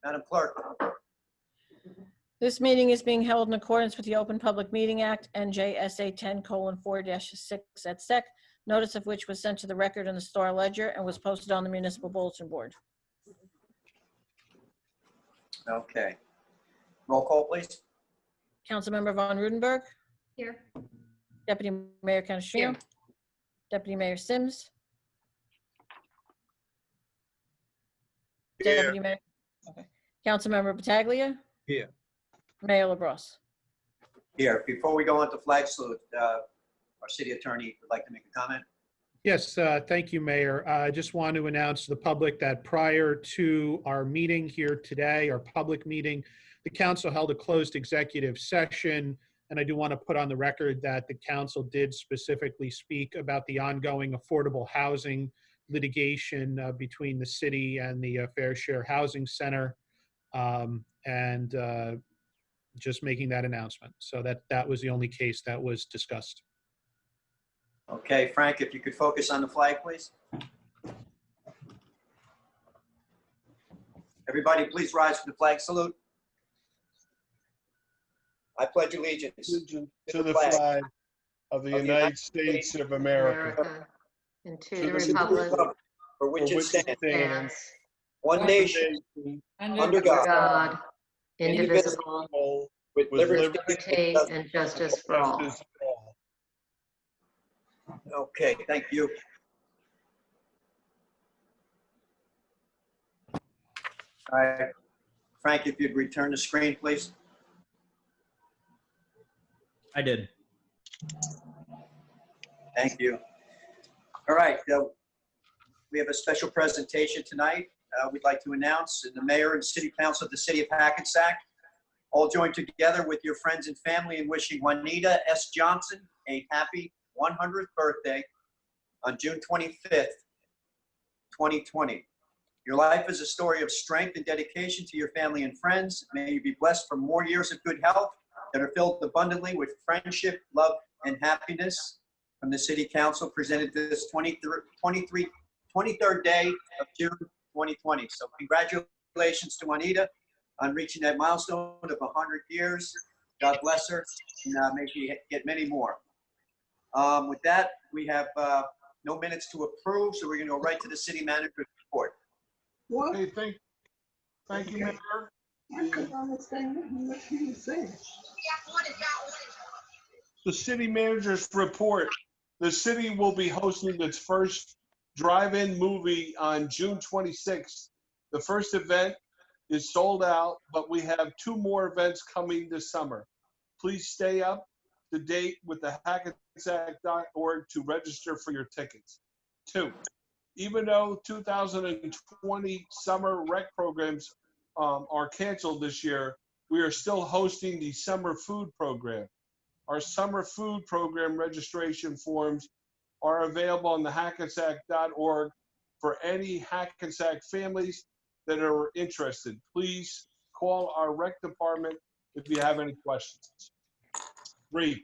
Madam Clerk. This meeting is being held in accordance with the Open Public Meeting Act, NJSA 10:4-6 et sec, notice of which was sent to the record in the Star Ledger and was posted on the municipal bulletin board. Okay. Roll call, please. Councilmember Von Rudenberg. Here. Deputy Mayor Canestrino. Here. Deputy Mayor Sims. Here. Deputy Mayor. Okay. Councilmember Battaglia. Here. Mayor LaBrosse. Here, before we go on to flag salute, our city attorney would like to make a comment. Yes, thank you, Mayor. I just want to announce to the public that prior to our meeting here today, our public meeting, the council held a closed executive session, and I do want to put on the record that the council did specifically speak about the ongoing affordable housing litigation between the city and the Fair Share Housing Center, and just making that announcement. So that was the only case that was discussed. Okay, Frank, if you could focus on the flag, please. Everybody, please rise for the flag salute. I pledge allegiance To the flag of the United States of America, And to the republic for which it stands, stands one nation, under God, God, indivisible, with liberty liberty and justice for all. Okay, thank you. All right, Frank, if you'd return the screen, please. I did. Thank you. All right, we have a special presentation tonight. We'd like to announce the mayor and city council of the city of Hackensack all join together with your friends and family in wishing Juanita S. Johnson a happy 100th birthday on June 25th, 2020. Your life is a story of strength and dedication to your family and friends. May you be blessed for more years of good health that are filled abundantly with friendship, love, and happiness. From the City Council, presented this 23rd day of June 2020. So congratulations to Juanita on reaching that milestone of 100 years. God bless her, and may she get many more. With that, we have no minutes to approve, so we're going to go right to the city manager's report. Hey, thank you, Mayor. The city manager's report. The city will be hosting its first drive-in movie on June 26th. The first event is sold out, but we have 2 more events coming this summer. Please stay up to date with the Hackensack.org to register for your tickets. 2, even though 2020 summer rec programs are canceled this year, we are still hosting the summer food program. Our summer food program registration forms are available on the Hackensack.org for any Hackensack families that are interested. Please call our rec department if you have any questions. 3,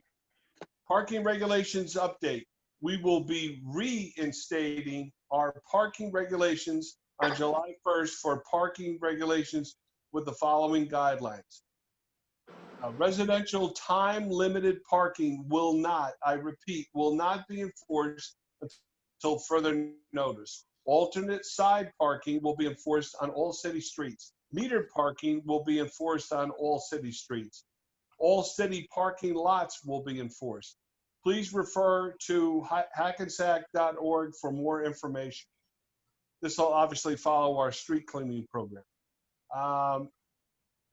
parking regulations update. We will be reinstating our parking regulations on July 1st for parking regulations with the following guidelines. Residential time-limited parking will not, I repeat, will not be enforced until further notice. Alternate side parking will be enforced on all city streets. Metered parking will be enforced on all city streets. All city parking lots will be enforced. Please refer to Hackensack.org for more information. This will obviously follow our street cleaning program.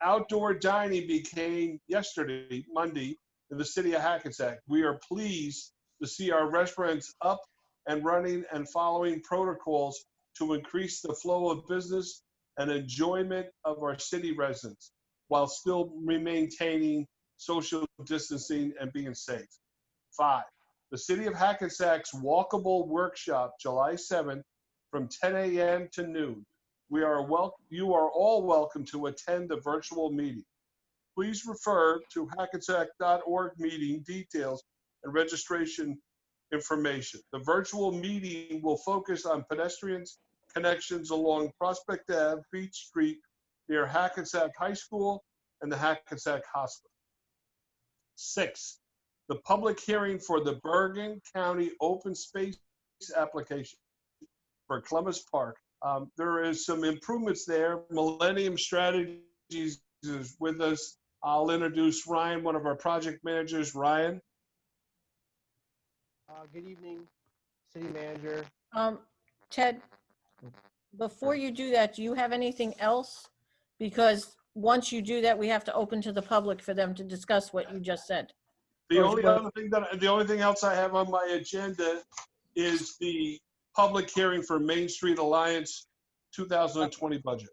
Outdoor dining became yesterday, Monday, in the city of Hackensack. We are pleased to see our restaurants up and running and following protocols to increase the flow of business and enjoyment of our city residents while still maintaining social distancing and being safe. 5, the city of Hackensack's walkable workshop, July 7th, from 10 a.m. to noon. You are all welcome to attend the virtual meeting. Please refer to Hackensack.org meeting details and registration information. The virtual meeting will focus on pedestrians connections along Prospect Ave, Beach Street, near Hackensack High School and the Hackensack Hospital. 6, the public hearing for the Bergen County open space application for Columbus Park. There is some improvements there. Millennium Strategies is with us. I'll introduce Ryan, one of our project managers. Ryan. Good evening, City Manager. Ted, before you do that, do you have anything else? Because once you do that, we have to open to the public for them to discuss what you just said. The Or only what- other thing the only thing else I have on my agenda is the public hearing for Main Street Alliance 2020 budget.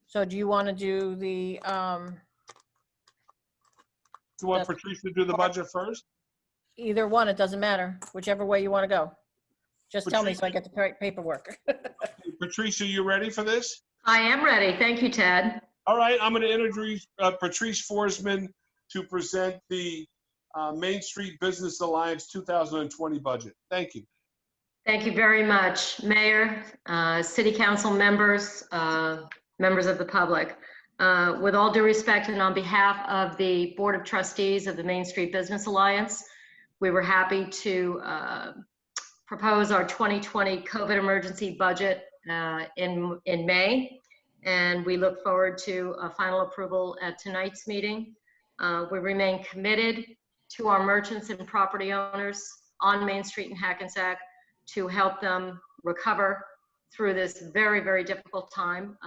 So do you want to do the, You want Patrice to do the budget first? either one, it doesn't matter, whichever way you want to go. Just tell me so I get the paperwork. Patrice, are you ready for this? I am ready. Thank you, Ted. All right, I'm going to introduce Patrice Forsman to present the Main Street Business Alliance 2020 budget. Thank you. Thank you very much, Mayor, City Council members, members of the public. With all due respect and on behalf of the Board of Trustees of the Main Street Business Alliance, we were happy to propose our 2020 COVID emergency budget in May, and we look forward to a final approval at tonight's meeting. We remain committed to our merchants and property owners on Main Street in Hackensack to help them recover through this very, very difficult time.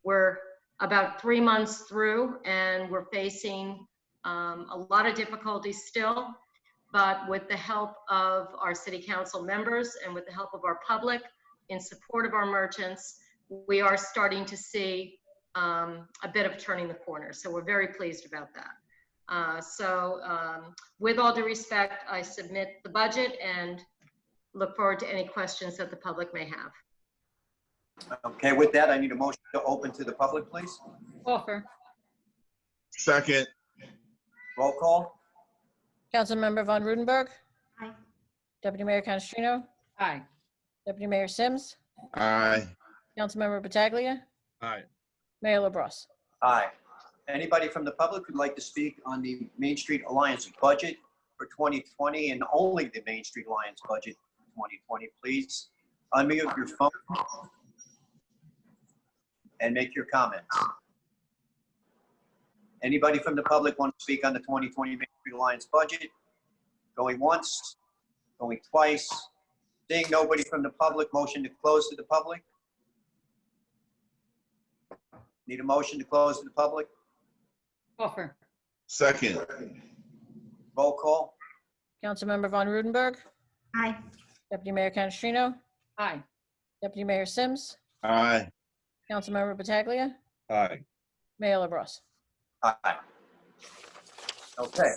We're about 3 months through and we're facing a lot of difficulties still, but with the help of our city council members and with the help of our public in support of our merchants, we are starting to see a bit of turning the corner. So we're very pleased about that. With all due respect, I submit the budget and look forward to any questions that the public may have. Okay, with that, I need a motion to open to the public, please. Offer. Second. Roll call. Councilmember Von Rudenberg. Aye. Deputy Mayor Canestrino. Aye. Deputy Mayor Sims. Aye. Councilmember Pataglia. Aye. Mayor LaBrus. Aye. Anybody from the public who'd like to speak on the Main Street Alliance budget for 2020 and only the Main Street Alliance budget for 2020, please unmute your phone and make your comments. Anybody from the public want to speak on the 2020 Main Street Alliance budget? Going once, going twice. Seeing nobody from the public, motion to close to the public. Need a motion to close to the public? Offer. Second. Roll call. Councilmember Von Rudenberg. Aye. Deputy Mayor Canestrino. Aye. Deputy Mayor Sims. Aye. Councilmember Pataglia. Aye. Mayor LaBrus. Aye. Okay.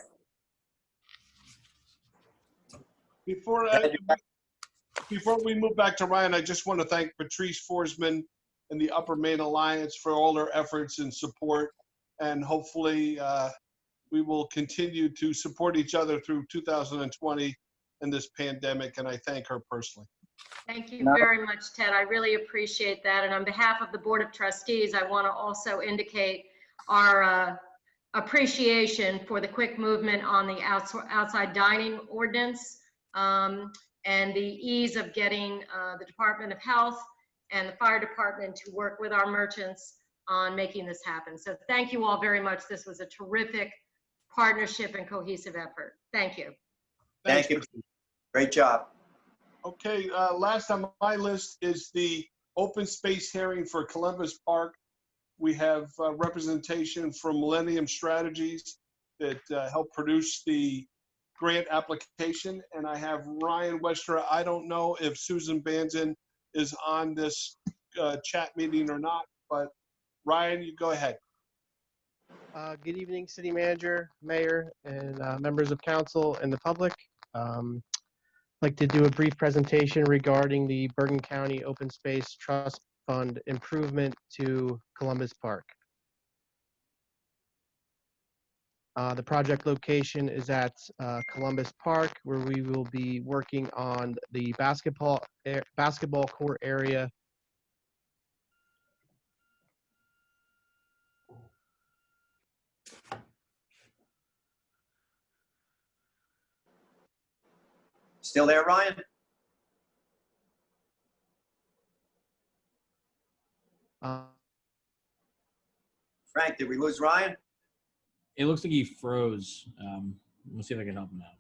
Before we move back to Ryan, I just want to thank Patrice Forsman and the Upper Maine Alliance for all their efforts and support. And hopefully we will continue to support each other through 2020 and this pandemic. And I thank her personally. Thank you very much, Ted. I really appreciate that. And on behalf of the Board of Trustees, I want to also indicate our appreciation for the quick movement on the outside dining ordinance and the ease of getting the Department of Health and the fire department to work with our merchants on making this happen. So thank you all very much. This was a terrific partnership and cohesive effort. Thank you. Thank you. Great job. Okay, last on my list is the open space hearing for Columbus Park. We have representation from Millennium Strategies that helped produce the grant application. And I have Ryan Westra. I don't know if Susan Banzin is on this chat meeting or not, but Ryan, you go ahead. Good evening, City Manager, Mayor, and members of council and the public. I'd like to do a brief presentation regarding the Bergen County Open Space Trust Fund improvement to Columbus Park. The project location is at Columbus Park, where we will be working on the basketball court area Still there, Ryan? Frank, did we lose Ryan? It looks like he froze. We'll see if I can help him out.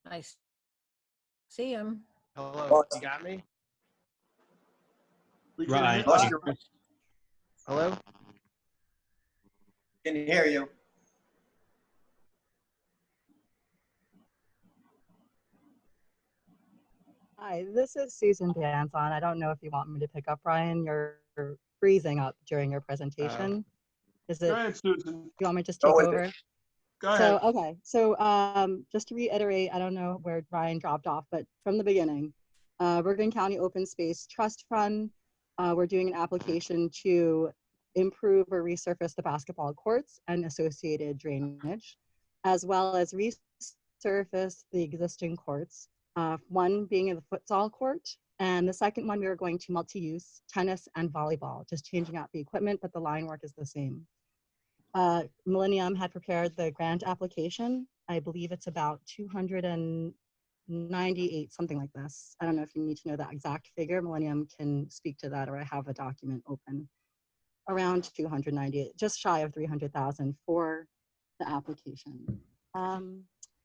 I see him. Hello, you got me? We can Right. Lost your- Hello? Can hear you. Hi, this is Susan Danzon. I don't know if you want me to pick up, Brian. You're freezing up during your presentation. Is Go it, ahead, Susan. you want me to just Go take with over? it. Go So, ahead. okay, so just to reiterate, I don't know where Brian dropped off, but from the beginning, Bergen County Open Space Trust Fund, we're doing an application to improve or resurface the basketball courts and associated drainage, as well as resurface the existing courts. One being in the futsal court, and the second one we are going to multi-use tennis and volleyball, just changing out the equipment, but the line work is the same. Millennium had prepared the grant application. I believe it's about 298, something like this. I don't know if you need to know that exact figure. Millennium can speak to that, or I have a document open. Around 298, just shy of 300,000 for the application. I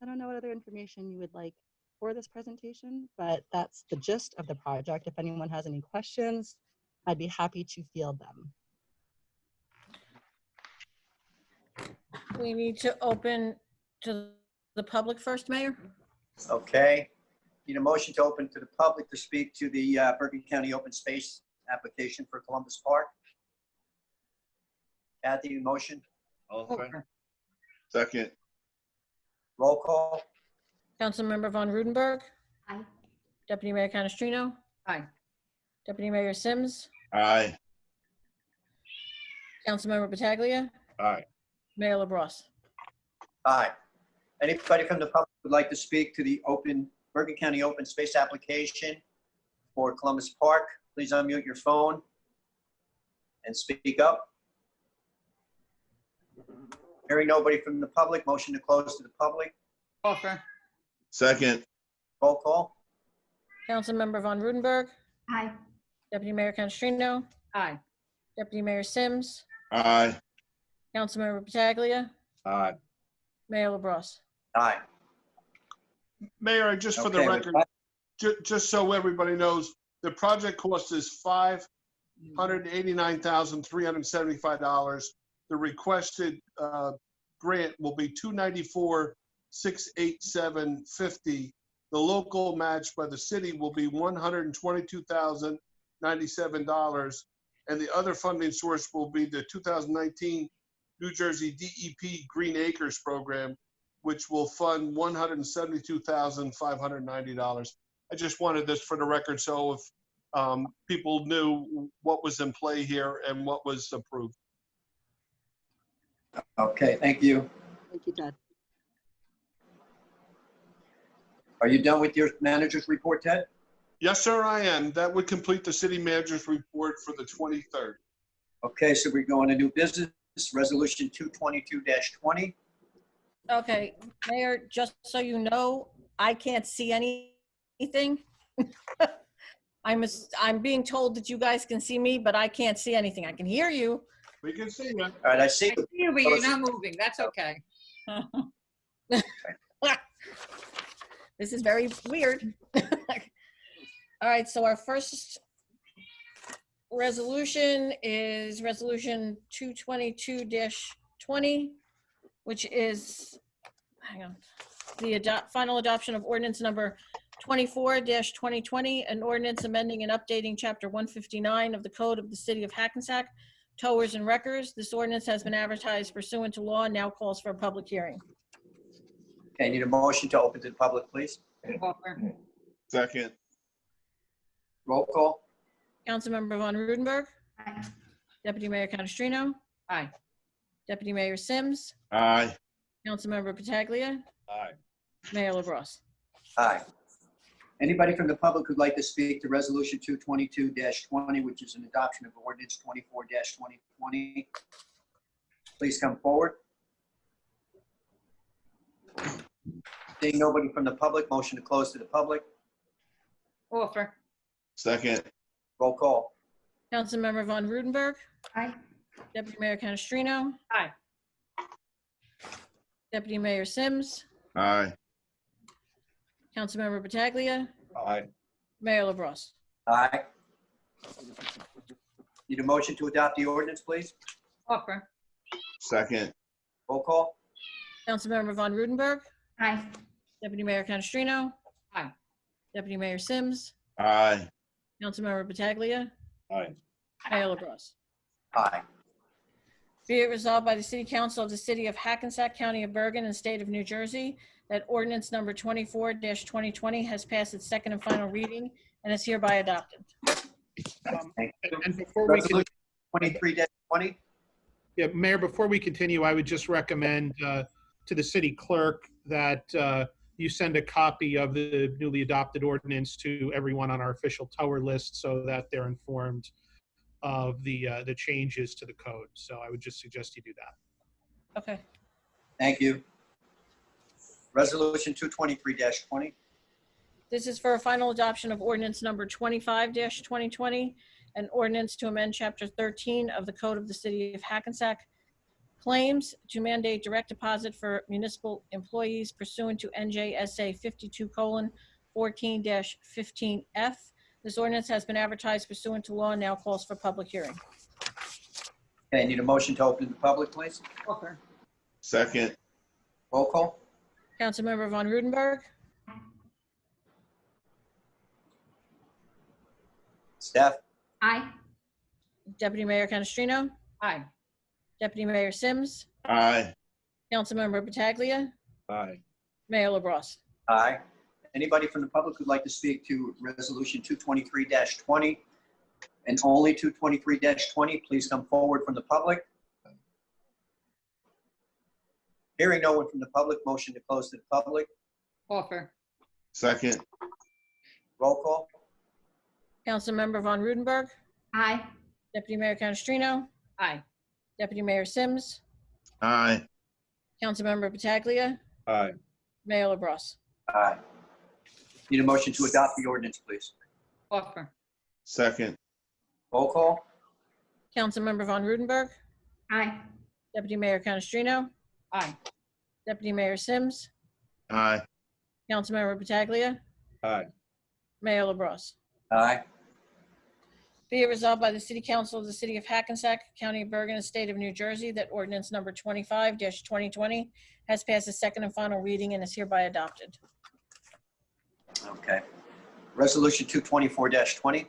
don't know what other information you would like for this presentation, but that's the gist of the project. If anyone has any questions, I'd be happy to field them. We need to open to the public first, Mayor? Okay. Need a motion to open to the public to speak to the Bergen County Open Space application for Columbus Park. Kathy, motion. Second. Roll call. Councilmember Von Rudenberg. Aye. Deputy Mayor Canestrino. Aye. Deputy Mayor Sims. Aye. Councilmember Pataglia. Aye. Mayor LaBrus. Aye. Anybody from the public would like to speak to the Bergen County Open Space application for Columbus Park? Please unmute your phone and speak up. Hearing nobody from the public, motion to close to the public. Second. Roll call. Councilmember Von Rudenberg. Aye. Deputy Mayor Canestrino. Aye. Deputy Mayor Sims. Aye. Councilmember Pataglia. Aye. Mayor LaBrus. Aye. Mayor, just for the Okay, record, just so everybody knows, the project cost is $589,375. The requested grant will be $294,687.50. The local match by the city will be $122,097, and the other funding source will be the 2019 New Jersey DEP Green Acres program, which will fund $172,590. I just wanted this for the record, so if people knew what was in play here and what was approved. Okay, thank you. Thank you, Ted. Are you done with your manager's report, Ted? Yes, sir, I am. That would complete the city manager's report for the 23rd. Okay, so we're going to new business, resolution 222-20. Okay, Mayor, just so you know, I can't see anything. I'm being told that you guys can see me, but I can't see anything. I can hear you. We can see you. All right, I see. I see you, but you're not moving. That's okay. This is very weird. All right, so our first resolution is Resolution 222-20, which is, hang on, the final adoption of ordinance number 24-2020, an ordinance amending and updating Chapter 159 of the Code of the City of Hackensack, towers and wreckers. This ordinance has been advertised pursuant to law and now calls for a public hearing. Okay, need a motion to open to the public, please. Second. Roll call. Councilmember Von Rudenberg. Aye. Deputy Mayor Canestrino. Aye. Deputy Mayor Sims, Aye. Councilmember Pataglia, Aye. Mayor LaBrus. Aye. Anybody from the public who'd like to speak to Resolution 222-20, which is an adoption of ordinance 24-2020, please come forward. Seeing nobody from the public, motion to close to the public. Offer. Second. Roll call. Councilmember Von Rudenberg, Aye. Deputy Mayor Canestrino, Aye. Deputy Mayor Sims, Aye. Councilmember Pataglia, Aye. Mayor LaBrus. Aye. Need a motion to adopt the ordinance, please? Offer. Second. Roll call. Councilmember Von Rudenberg, Aye. Deputy Mayor Canestrino, Aye. Deputy Mayor Sims, Aye. Councilmember Pataglia, Aye. Mayor LaBrus. Aye. Be it resolved by the City Council of the City of Hackensack, County of Bergen, and State of New Jersey, that ordinance number 24-2020 has passed its second and final reading and is hereby adopted. Thank you. And before we can, Resolution 23-20. yeah, Mayor, before we continue, I would just recommend to the city clerk that you send a copy of the newly adopted ordinance to everyone on our official tower list so that they're informed of the changes to the code. So I would just suggest you do that. Okay. Thank you. Resolution 223-20. This is for a final adoption of ordinance number 25-2020, an ordinance to amend Chapter 13 of the Code of the City of Hackensack, claims to mandate direct deposit for municipal employees pursuant to NJSA 52:14-15F. This ordinance has been advertised pursuant to law and now calls for public hearing. Okay, need a motion to open to the public, please? Offer. Second. Roll call. Councilmember Von Rudenberg, Steph? Aye. Deputy Mayor Canestrino, Aye. Deputy Mayor Sims, Aye. Councilmember Pataglia, Aye. Mayor LaBrus. Aye. Anybody from the public who'd like to speak to Resolution 223-20 and only 223-20, please come forward from the public. Hearing no one from the public, motion to close to the public. Offer. Second. Roll call. Councilmember Von Rudenberg, Aye. Deputy Mayor Canestrino, Aye. Deputy Mayor Sims, Aye. Councilmember Pataglia, Aye. Mayor LaBrus. Aye. Need a motion to adopt the ordinance, please. Offer. Second. Roll call. Councilmember Von Rudenberg, Aye. Deputy Mayor Canestrino, Aye. Deputy Mayor Sims, Aye. Councilmember Pataglia, Aye. Mayor LaBrus. Aye. Be it resolved by the City Council of the City of Hackensack, County of Bergen, and State of New Jersey, that ordinance number 25-2020 has passed its second and final reading and is hereby adopted. Okay. Resolution 224-20.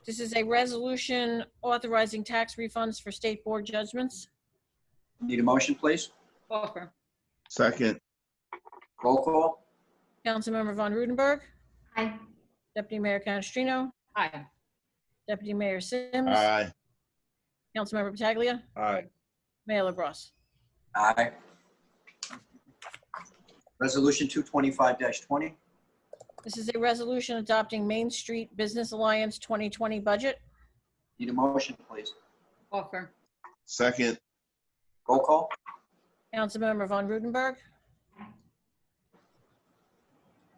This is a resolution authorizing tax refunds for state board judgments. Need a motion, please? Offer. Second. Roll call. Councilmember Von Rudenberg, Aye. Deputy Mayor Canestrino, Aye. Deputy Mayor Sims, Aye. Councilmember Pataglia, Aye. Mayor LaBrus. Aye. Resolution 225-20. This is a resolution adopting Main Street Business Alliance 2020 budget. Need a motion, please? Offer. Second. Roll call. Councilmember Von Rudenberg,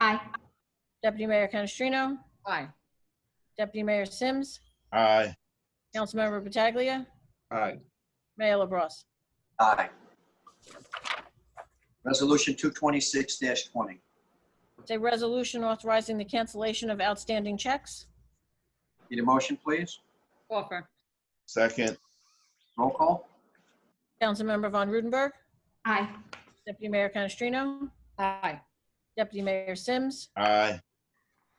Aye. Deputy Mayor Canestrino, Aye. Deputy Mayor Sims, Aye. Councilmember Pataglia, Aye. Mayor LaBrus. Aye. Resolution 226-20. It's a resolution authorizing the cancellation of outstanding checks. Need a motion, please? Offer. Second. Roll call. Councilmember Von Rudenberg, Aye. Deputy Mayor Canestrino, Aye. Deputy Mayor Sims, Aye.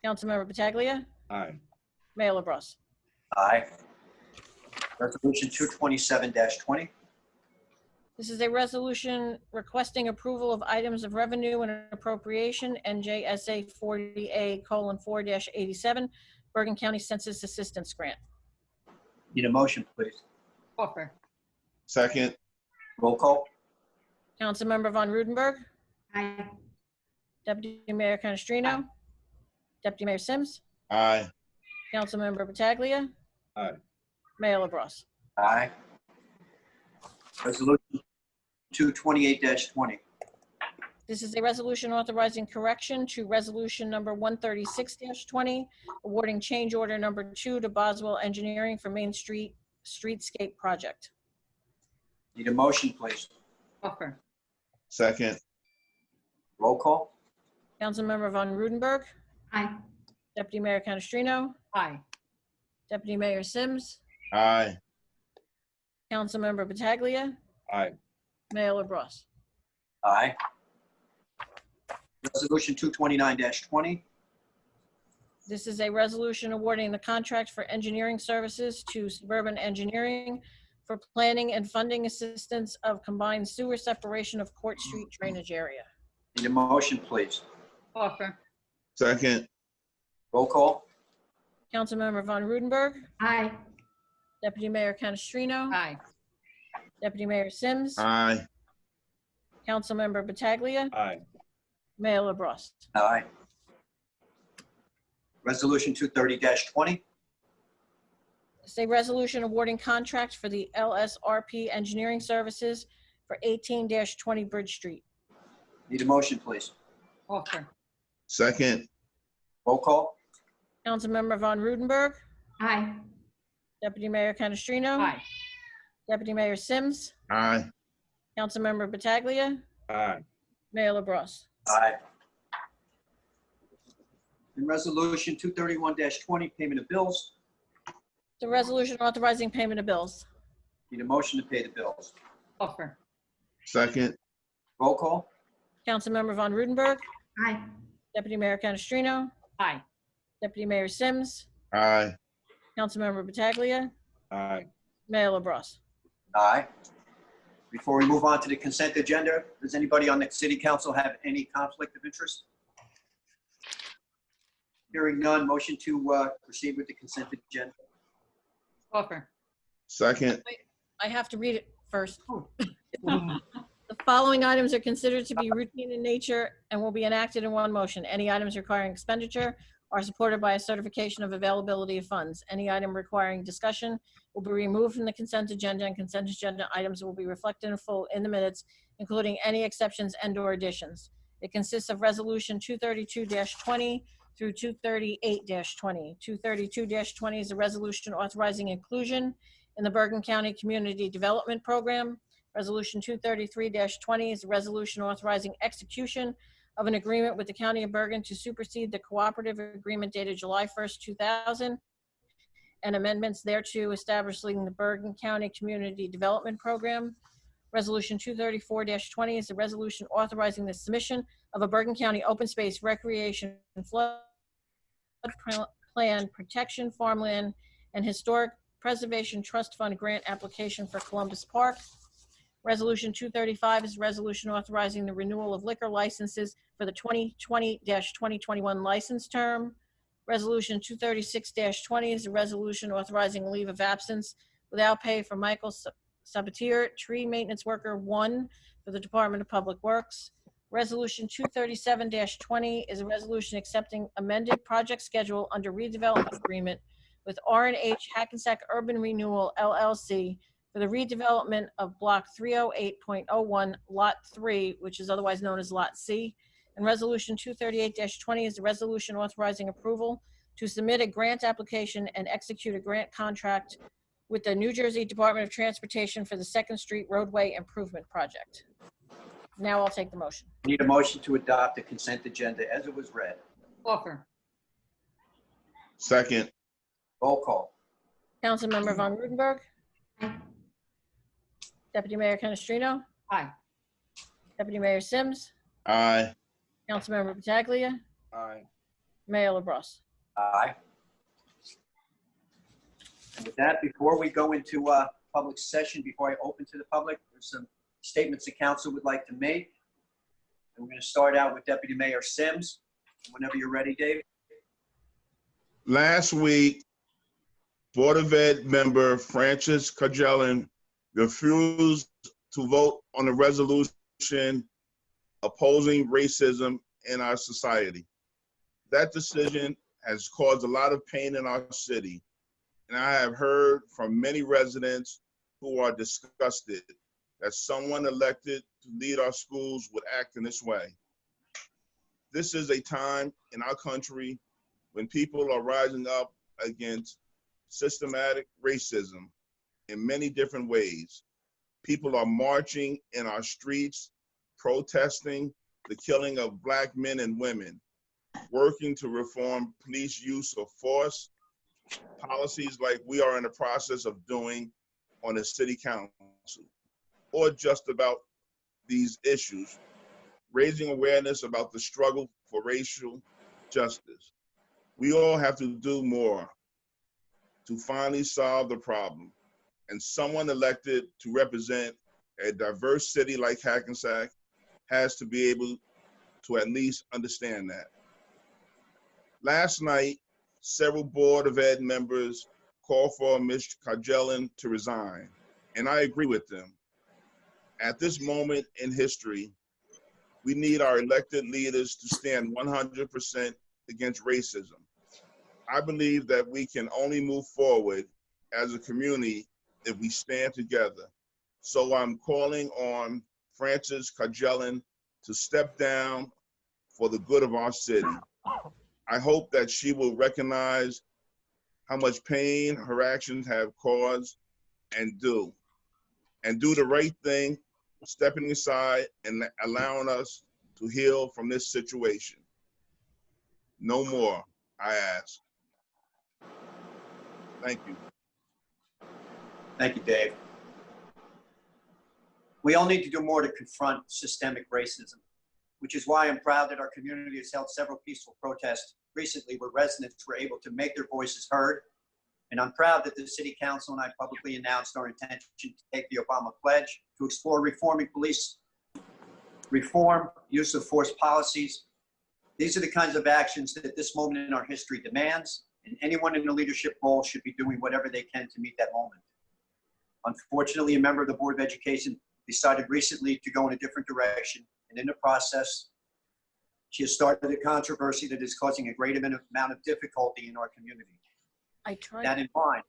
Councilmember Pataglia, Aye. Mayor LaBrus. Aye. Resolution 227-20. This is a resolution requesting approval of items of revenue and appropriation, NJSA 40A:4-87, Bergen County Census Assistance Grant. Need a motion, please? Offer. Second. Roll call. Councilmember Von Rudenberg, Aye. Deputy Mayor Canestrino, Deputy Mayor Sims, Aye. Councilmember Pataglia. Aye. Mayor LaBrus. Aye. Resolution 228-20. This is a resolution authorizing correction to resolution number 136-20, awarding change order number 2 to Boswell Engineering for Main Street Streetscape Project. Need a motion, please. Offer. Second. Roll call. Councilmember Von Rudenberg, Aye. Deputy Mayor Canestrino, Aye. Deputy Mayor Sims, Aye. Councilmember Pataglia, Aye. Mayor LaBrus. Aye. Resolution 229-20. This is a resolution awarding the contract for engineering services to Suburban Engineering for planning and funding assistance of combined sewer separation of Court Street drainage area. Need a motion, please. Offer. Second. Roll call. Councilmember Von Rudenberg, Aye. Deputy Mayor Canestrino, Aye. Deputy Mayor Sims, Aye. Councilmember Pataglia, Aye. Mayor LaBrus. Aye. Resolution 230-20. It's a resolution awarding contract for the LSRP engineering services for 18-20 Bridge Street. Need a motion, please. Offer. Second. Roll call. Councilmember Von Rudenberg, Aye. Deputy Mayor Canestrino, Aye. Deputy Mayor Sims, Aye. Councilmember Pataglia, Aye. Mayor LaBrus. Aye. And resolution 231-20, payment of bills. The resolution authorizing payment of bills. Need a motion to pay the bills. Offer. Second. Roll call. Councilmember Von Rudenberg, Aye. Deputy Mayor Canestrino, Aye. Deputy Mayor Sims, Aye. Councilmember Pataglia, Aye. Mayor LaBrus. Aye. Before we move on to the consent agenda, does anybody on the city council have any conflict of interest? Hearing none, motion to proceed with the consent agenda. Offer. Second. I have to read it first. The following items are considered to be routine in nature and will be enacted in one motion. Any items requiring expenditure are supported by a certification of availability of funds. Any item requiring discussion will be removed from the consent agenda, and consent agenda items will be reflected in full in the minutes, including any exceptions and/or additions. It consists of Resolution 232-20 through 238-20. 232-20 is a resolution authorizing inclusion in the Bergen County Community Development Program. Resolution 233-20 is a resolution authorizing execution of an agreement with the County of Bergen to supersede the cooperative agreement dated July 1st, 2000, and amendments thereto establishing the Bergen County Community Development Program. Resolution 234-20 is a resolution authorizing the submission of a Bergen County Open Space Recreation Flood Plan Protection Farmland and Historic Preservation Trust Fund grant application for Columbus Park. Resolution 235 is a resolution authorizing the renewal of liquor licenses for the 2020-2021 license term. Resolution 236-20 is a resolution authorizing leave of absence without pay for Michael Sabatier, Tree Maintenance Worker 1 for the Department of Public Works. Resolution 237-20 is a resolution accepting amended project schedule under redevelopment agreement with R&H Hackensack Urban Renewal LLC for the redevelopment of Block 308.01, Lot 3, which is otherwise known as Lot C. And Resolution 238-20 is a resolution authorizing approval to submit a grant application and execute a grant contract with the New Jersey Department of Transportation for the 2nd Street Roadway Improvement Project. Now I'll take the motion. Need a motion to adopt the consent agenda as it was read. Offer. Second. Roll call. Councilmember Von Rudenberg, Aye. Deputy Mayor Canestrino, Aye. Deputy Mayor Sims, Aye. Councilmember Pataglia, Aye. Mayor LaBrus. Aye. And with that, before we go into public session, before I open to the public, there's some statements the council would like to make. And we're going to start out with Deputy Mayor Sims. Whenever you're ready, Dave. Last week, Board of Ed member Francis Cagellan refused to vote on a resolution opposing racism in our society. That decision has caused a lot of pain in our city, and I have heard from many residents who are disgusted that someone elected to lead our schools would act in this way. This is a time in our country when people are rising up against systematic racism in many different ways. People are marching in our streets, protesting the killing of Black men and women, working to reform police use of force, policies like we are in the process of doing on the city council, or just about these issues, raising awareness about the struggle for racial justice. We all have to do more to finally solve the problem. And someone elected to represent a diverse city like Hackensack has to be able to at least understand that. Last night, several Board of Ed members called for Ms. Cargellan to resign, and I agree with them. At this moment in history, we need our elected leaders to stand 100% against racism. I believe that we can only move forward as a community if we stand together. So I'm calling on Frances Cargellan to step down for the good of our city. I hope that she will recognize how much pain her actions have caused and do the right thing, stepping aside and allowing us to heal from this situation. No more, I ask. Thank you. Thank you, Dave. We all need to do more to confront systemic racism, which is why I'm proud that our community has held several peaceful protests recently where residents were able to make their voices heard. And I'm proud that the City Council and I publicly announced our intention to take the Obama Pledge to explore reforming police, reform, use of force policies. These are the kinds of actions that this moment in our history demands, and anyone in a leadership role should be doing whatever they can to meet that moment. Unfortunately, a member of the Board of Education decided recently to go in a different direction, and in the process, she has started a controversy that is causing a great amount of difficulty in our community. I tried. That in mind,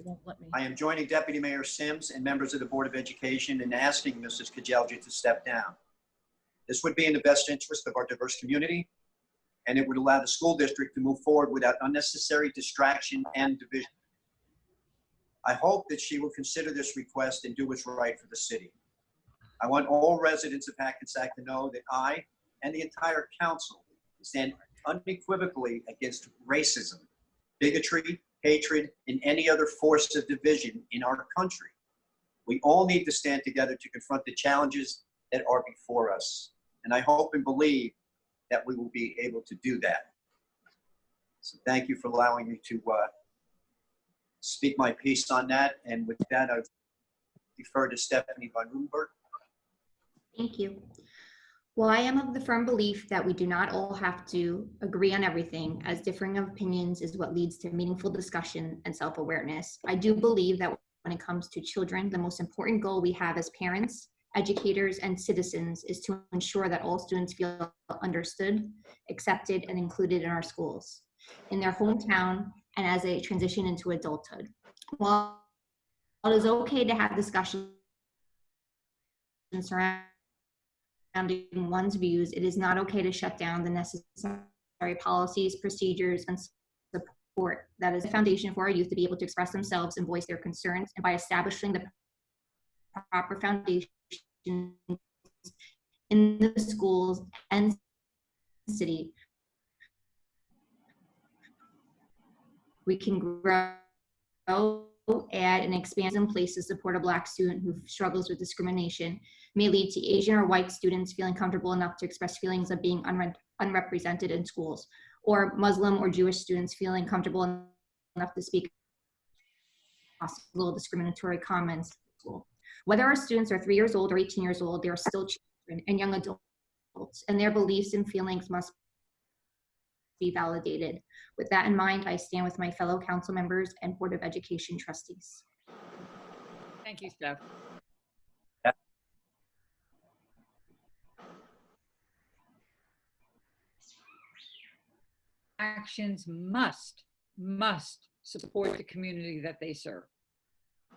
It won't let me. I am joining Deputy Mayor Sims and members of the Board of Education in asking Mrs. Kajelja to step down. This would be in the best interest of our diverse community, and it would allow the school district to move forward without unnecessary distraction and division. I hope that she will consider this request and do what's right for the city. I want all residents of Hackensack to know that I and the entire council stand unequivocally against racism, bigotry, hatred, and any other force of division in our country. We all need to stand together to confront the challenges that are before us. And I hope and believe that we will be able to do that. So thank you for allowing me to speak my piece on that. And with that, I defer to Stephanie Von Rudenberg. Thank you. Well, I am of the firm belief that we do not all have to agree on everything, as differing opinions is what leads to meaningful discussion and self-awareness. I do believe that when it comes to children, the most important goal we have as parents, educators, and citizens is to ensure that all students feel understood, accepted, and included in our schools, in their hometown, and as they transition into adulthood. While it is okay to have discussions surrounding one's views, it is not okay to shut down the necessary policies, procedures, and support that is the foundation for our youth to be able to express themselves and voice their concerns. And by establishing the proper foundation in the schools and city, we can grow, add, and expand in places to support a Black student who struggles with discrimination, may lead to Asian or white students feeling comfortable enough to express feelings of being unrepresented in schools, or Muslim or Jewish students feeling comfortable enough to speak possible discriminatory comments in school. Whether our students are 3 years old or 18 years old, they are still children and young adults, and their beliefs and feelings must be validated. With that in mind, I stand with my fellow council members and Board of Education trustees. Thank you, Steph. actions must support the community that they serve.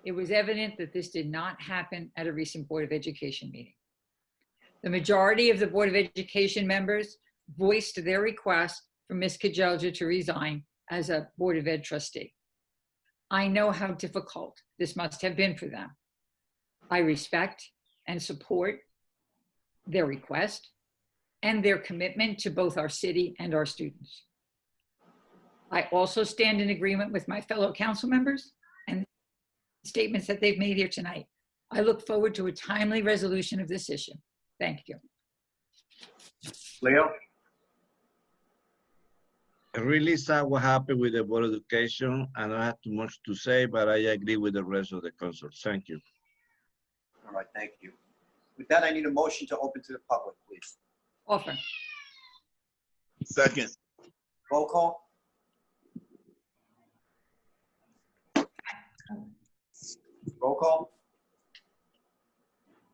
It was evident that this did not happen at a recent Board of Education meeting. The majority of the Board of Education members voiced their request for Ms. Kajelja to resign as a Board of Ed trustee. I know how difficult this must have been for them. I respect and support their request and their commitment to both our city and our students. I also stand in agreement with my fellow council members and statements that they've made here tonight. I look forward to a timely resolution of this issue. Thank you. Leo? Really sad what happened with the Board of Education. I don't have too much to say, but I agree with the rest of the council. Thank you. All right, thank you. With that, I need a motion to open to the public, please. Offer. Second. Roll call? Roll call?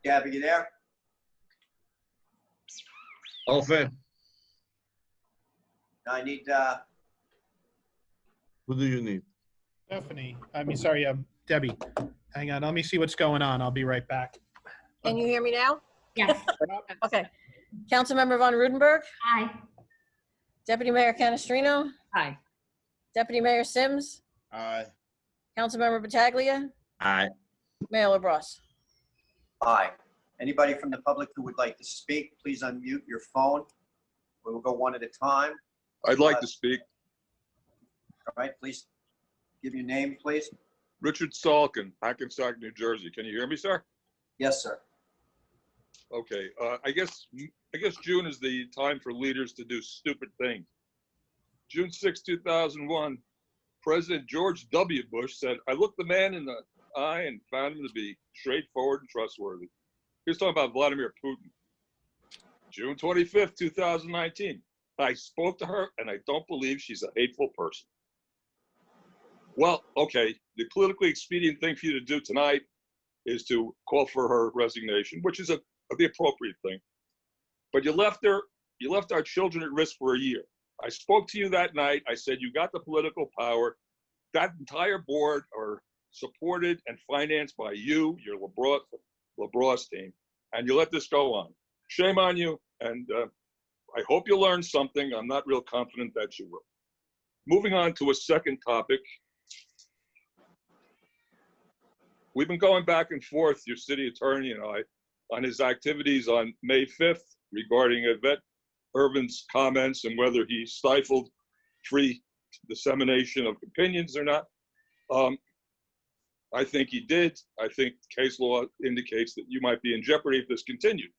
Gabby, you there? Offer, I need, who do you need? Stephanie, Debbie, hang on. Let me see what's going on. I'll be right back. Can you hear me now? Yes. Okay. Councilmember Von Rudenberg, Aye. Deputy Mayor Canestrino, Aye. Deputy Mayor Sims, Aye. Councilmember Battaglia, Aye. Mayor LaBrus. aye. Anybody from the public who would like to speak, please unmute your phone. We will go one at a time. I'd like to speak. All right, please give your name, please. Richard Salkin, Hackensack, New Jersey. Can you hear me, sir? Yes, sir. Okay. I guess June is the time for leaders to do stupid things. June 6, 2001, President George W. Bush said, "I looked the man in the eye and found him to be straightforward and trustworthy." He was talking about Vladimir Putin. June 25th, 2019, I spoke to her and I don't believe she's a hateful person. Well, okay, the politically expedient thing for you to do tonight is to call for her resignation, which is the appropriate thing. But you left our children at risk for a year. I spoke to you that night. I said, you got the political power. That entire board are supported and financed by you, your LaBrus team, and you let this go on. Shame on you, and I hope you learned something. I'm not real confident that you will. Moving on to a second topic. We've been going back and forth, your city attorney and I, on his activities on May 5th regarding Yvette Irvin's comments and whether he stifled free dissemination of opinions or not. I think he did. I think case law indicates that you might be in jeopardy if this continued.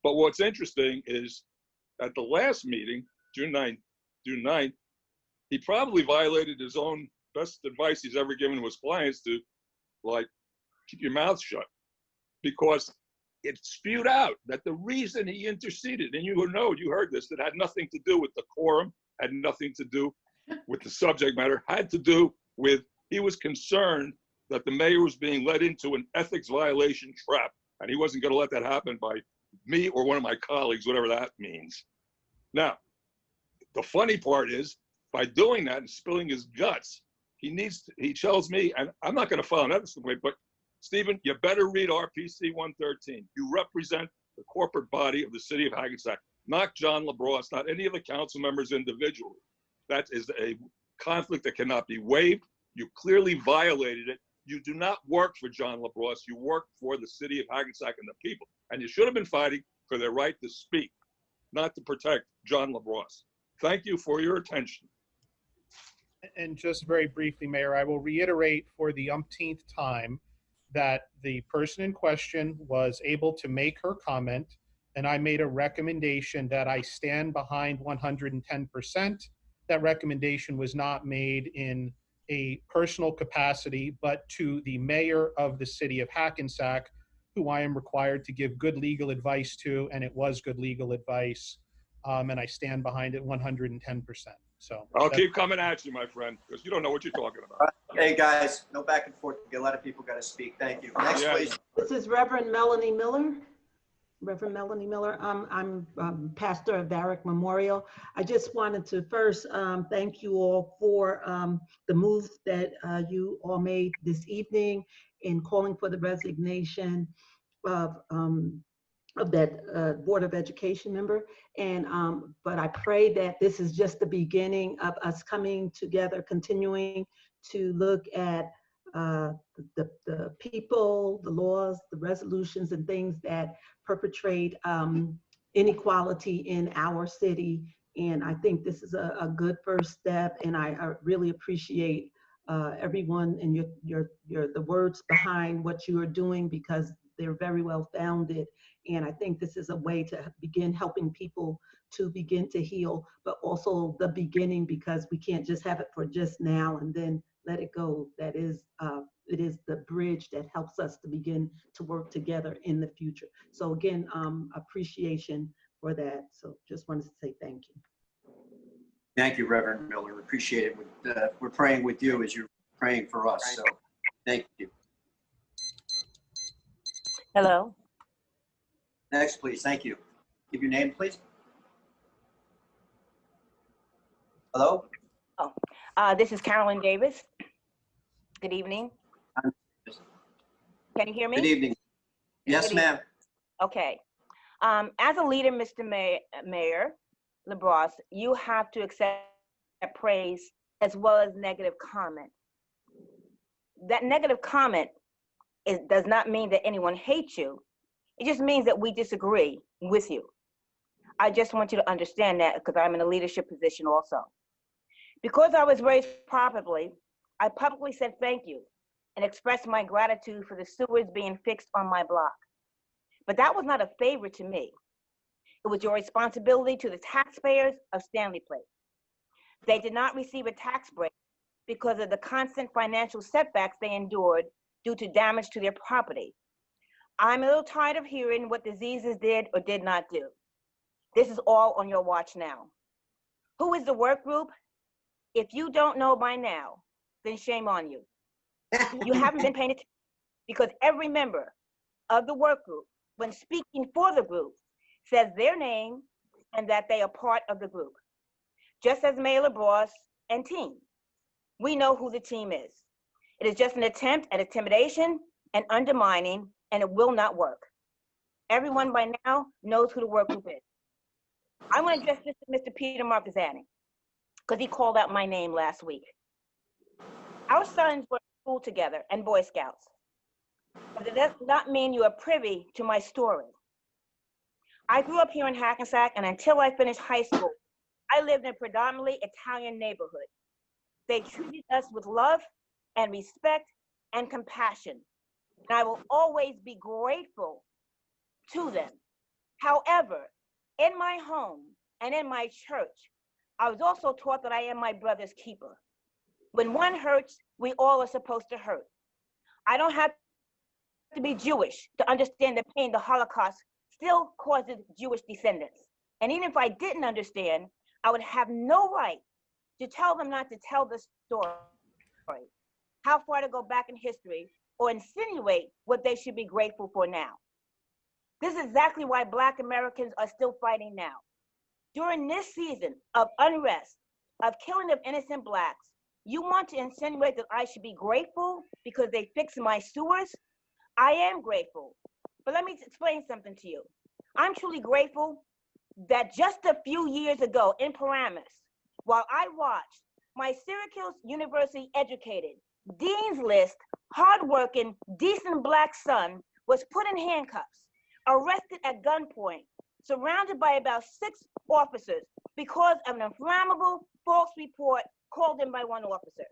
But what's interesting is at the last meeting, June 9th, he probably violated his own best advice he's ever given to his clients to, like, keep your mouth shut, because it spewed out that the reason he interceded, and you heard this, that had nothing to do with the quorum, had nothing to do with the subject matter, had to do with he was concerned that the mayor was being led into an ethics violation trap, and he wasn't going to let that happen by me or one of my colleagues, whatever that means. Now, the funny part is, by doing that and spilling his guts, he tells me, and I'm not going to file an ethics complaint, but Stephen, you better read RPC 113. You represent the corporate body of the city of Hackensack, not John LaBrus, not any of the council members individually. That is a conflict that cannot be waived. You clearly violated it. You do not work for John LaBrus. You work for the city of Hackensack and the people. And you should have been fighting for their right to speak, not to protect John LaBrus. Thank you for your attention. And just very briefly, Mayor, I will reiterate for the umpteenth time that the person in question was able to make her comment, and I made a recommendation that I stand behind 110%. That recommendation was not made in a personal capacity, but to the mayor of the city of Hackensack, who I am required to give good legal advice to, and it was good legal advice, and I stand behind it 110%. So I'll keep coming at you, my friend, because you don't know what you're talking about. Hey, guys, no back and forth. A lot of people got to speak. Thank you. Next, Yeah. please. This is Reverend Melanie Miller. Reverend Melanie Miller. I'm pastor of Varick Memorial. I just wanted to first thank you all for the move that you all made this evening in calling for the resignation of that Board of Education member. And but I pray that this is just the beginning of us coming together, continuing to look at the people, the laws, the resolutions, and things that perpetrate inequality in our city. And I think this is a good first step, and I really appreciate everyone and the words behind what you are doing, because they're very well founded. And I think this is a way to begin helping people to begin to heal, but also the beginning, because we can't just have it for just now and then let it go. That is, it is the bridge that helps us to begin to work together in the future. So again, appreciation for that. So just wanted to say thank you. Thank you, Reverend Miller. Appreciate it. We're praying with you as you're praying for us. So thank you. Hello. Next, please. Thank you. Give your name, please. Hello? Oh, this is Carolyn Davis. Good evening. Can you hear me? Good evening. Yes, ma'am. Okay. As a leader, Mr. Mayor LaBrosse, you have to accept praise as well as negative comment. That negative comment does not mean that anyone hates you. It just means that we disagree with you. I just want you to understand that, because I'm in a leadership position also. Because I was raised properly, I publicly said thank you and expressed my gratitude for the sewers being fixed on my block. But that was not a favor to me. It was your responsibility to the taxpayers of Stanley Place. They did not receive a tax break because of the constant financial setbacks they endured due to damage to their property. I'm a little tired of hearing what diseases did or did not do. This is all on your watch now. Who is the work group? If you don't know by now, then shame on you. You haven't been paying attention, because every member of the work group, when speaking for the group, says their name and that they are part of the group. Just as Mayor LaBrosse and team, we know who the team is. It is just an attempt at intimidation and undermining, and it will not work. Everyone by now knows who the work group is. I want to address this to Mr. Peter Marquezani, because he called out my name last week. Our sons were in school together and Boy Scouts, but it does not mean you are privy to my story. I grew up here in Hackensack, and until I finished high school, I lived in a predominantly Italian neighborhood. They treated us with love and respect and compassion, and I will always be grateful to them. However, in my home and in my church, I was also taught that I am my brother's keeper. When one hurts, we all are supposed to hurt. I don't have to be Jewish to understand the pain the Holocaust still causes Jewish descendants. And even if I didn't understand, I would have no right to tell them not to tell the story, how far to go back in history, or insinuate what they should be grateful for now. This is exactly why Black Americans are still fighting now. During this season of unrest, of killing of innocent Blacks, you want to insinuate that I should be grateful because they fixed my sewers? I am grateful, but let me explain something to you. I'm truly grateful that just a few years ago in Paramus, while I watched my Syracuse University educated, Dean's List, hardworking, decent Black son was put in handcuffs, arrested at gunpoint, surrounded by about 6 officers because of an inflammable false report called in by one officer.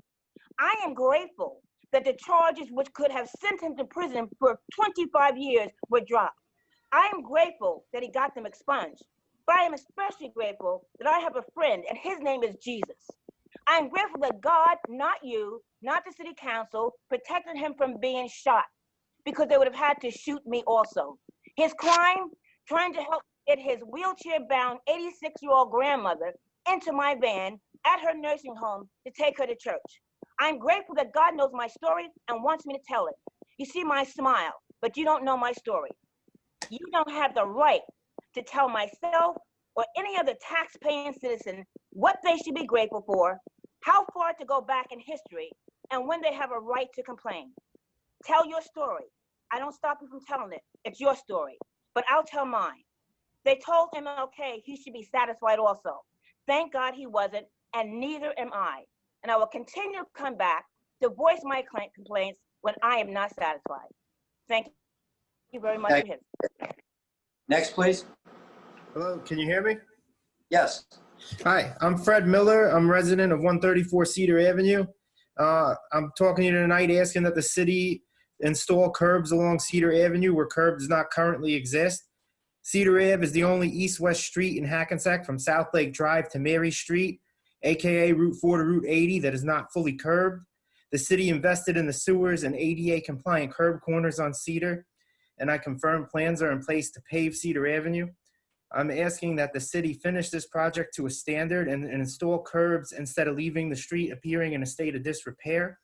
I am grateful that the charges which could have sent him to prison for 25 years were dropped. I am grateful that he got them expunged, but I am especially grateful that I have a friend and his name is Jesus. I am grateful that God, not you, not the city council, protected him from being shot, because they would have had to shoot me also. His crime, trying to help get his wheelchair-bound 86-year-old grandmother into my van at her nursing home to take her to church. I'm grateful that God knows my story and wants me to tell it. You see my smile, but you don't know my story. you don't have the right to tell myself or any other tax-paying citizen what they should be grateful for, how far to go back in history, and when they have a right to complain. Tell your story. I don't stop you from telling it. It's your story. But I'll tell mine. They told MLK he should be satisfied also. Thank God he wasn't, and neither am I. And I will continue to come back to voice my complaints when I am not satisfied. Thank you very much for his. Next, please. Hello, can you hear me? Yes. Hi, I'm Fred Miller. I'm resident of 134 Cedar Avenue. I'm talking to you tonight asking that the city install curbs along Cedar Avenue where curbs not currently exist. Cedar Ave is the only east-west street in Hackensack from South Lake Drive to Mary Street, aka Route 4 to Route 80, that is not fully curbed. The city invested in the sewers and ADA-compliant curb corners on Cedar, and I confirm plans are in place to pave Cedar Avenue. I'm asking that the city finish this project to a standard and install curbs instead of leaving the street appearing in a state of disrepair.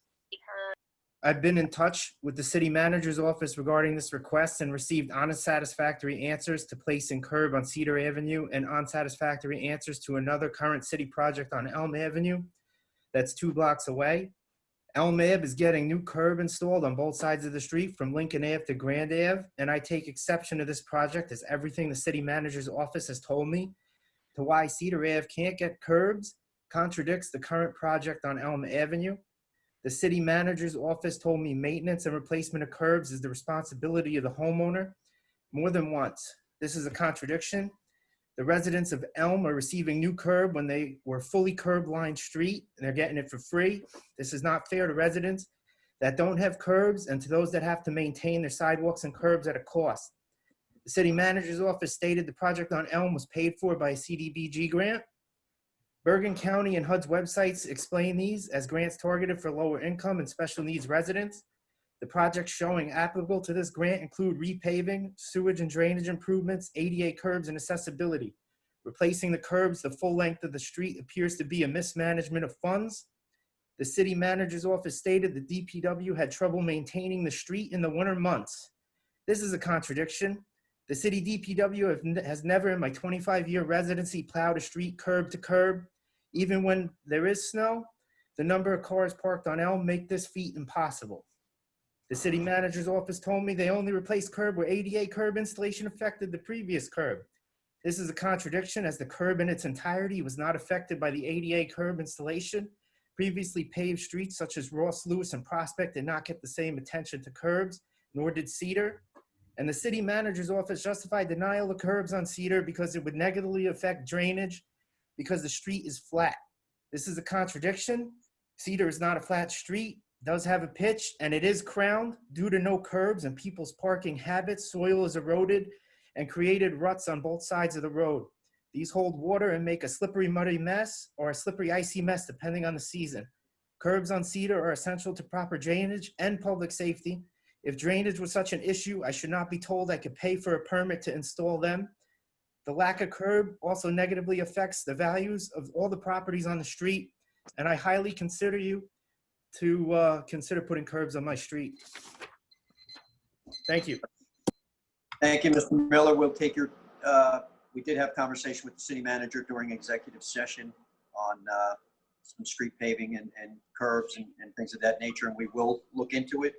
I've been in touch with the city manager's office regarding this request and received unsatisfactory answers to placing curb on Cedar Avenue and unsatisfactory answers to another current city project on Elm Avenue that's 2 blocks away. Elm Ave is getting new curb installed on both sides of the street from Lincoln Ave to Grand Ave, and I take exception to this project as everything the city manager's office has told me to why Cedar Ave can't get curbs contradicts the current project on Elm Avenue. The city manager's office told me maintenance and replacement of curbs is the responsibility of the homeowner more than once. This is a contradiction. The residents of Elm are receiving new curb when they were fully curb-lined street, and they're getting it for free. This is not fair to residents that don't have curbs and to those that have to maintain their sidewalks and curbs at a cost. The city manager's office stated the project on Elm was paid for by a CDBG grant. Bergen County and HUD's websites explain these as grants targeted for lower income and special needs residents. The projects showing applicable to this grant include repaving, sewage and drainage improvements, ADA curbs, and accessibility. Replacing the curbs the full length of the street appears to be a mismanagement of funds. The city manager's office stated the DPW had trouble maintaining the street in the winter months. This is a contradiction. The city DPW has never in my 25-year residency plowed a street curb to curb. Even when there is snow, the number of cars parked on Elm make this feat impossible. The city manager's office told me they only replaced curb where ADA curb installation affected the previous curb. This is a contradiction as the curb in its entirety was not affected by the ADA curb installation. Previously paved streets such as Ross, Lewis, and Prospect did not get the same attention to curbs, nor did Cedar. And the city manager's office justified denial of curbs on Cedar because it would negatively affect drainage because the street is flat. This is a contradiction. Cedar is not a flat street, does have a pitch, and it is crowned. Due to no curbs and people's parking habits, soil is eroded and created ruts on both sides of the road. These hold water and make a slippery, muddy mess or a slippery, icy mess depending on the season. Curbs on Cedar are essential to proper drainage and public safety. If drainage was such an issue, I should not be told I could pay for a permit to install them. The lack of curb also negatively affects the values of all the properties on the street, and I highly consider you to consider putting curbs on my street. Thank you. Thank you, Mr. Miller. We'll take your, we did have conversation with the city manager during executive session on some street paving and curbs and things of that nature, and we will look into it.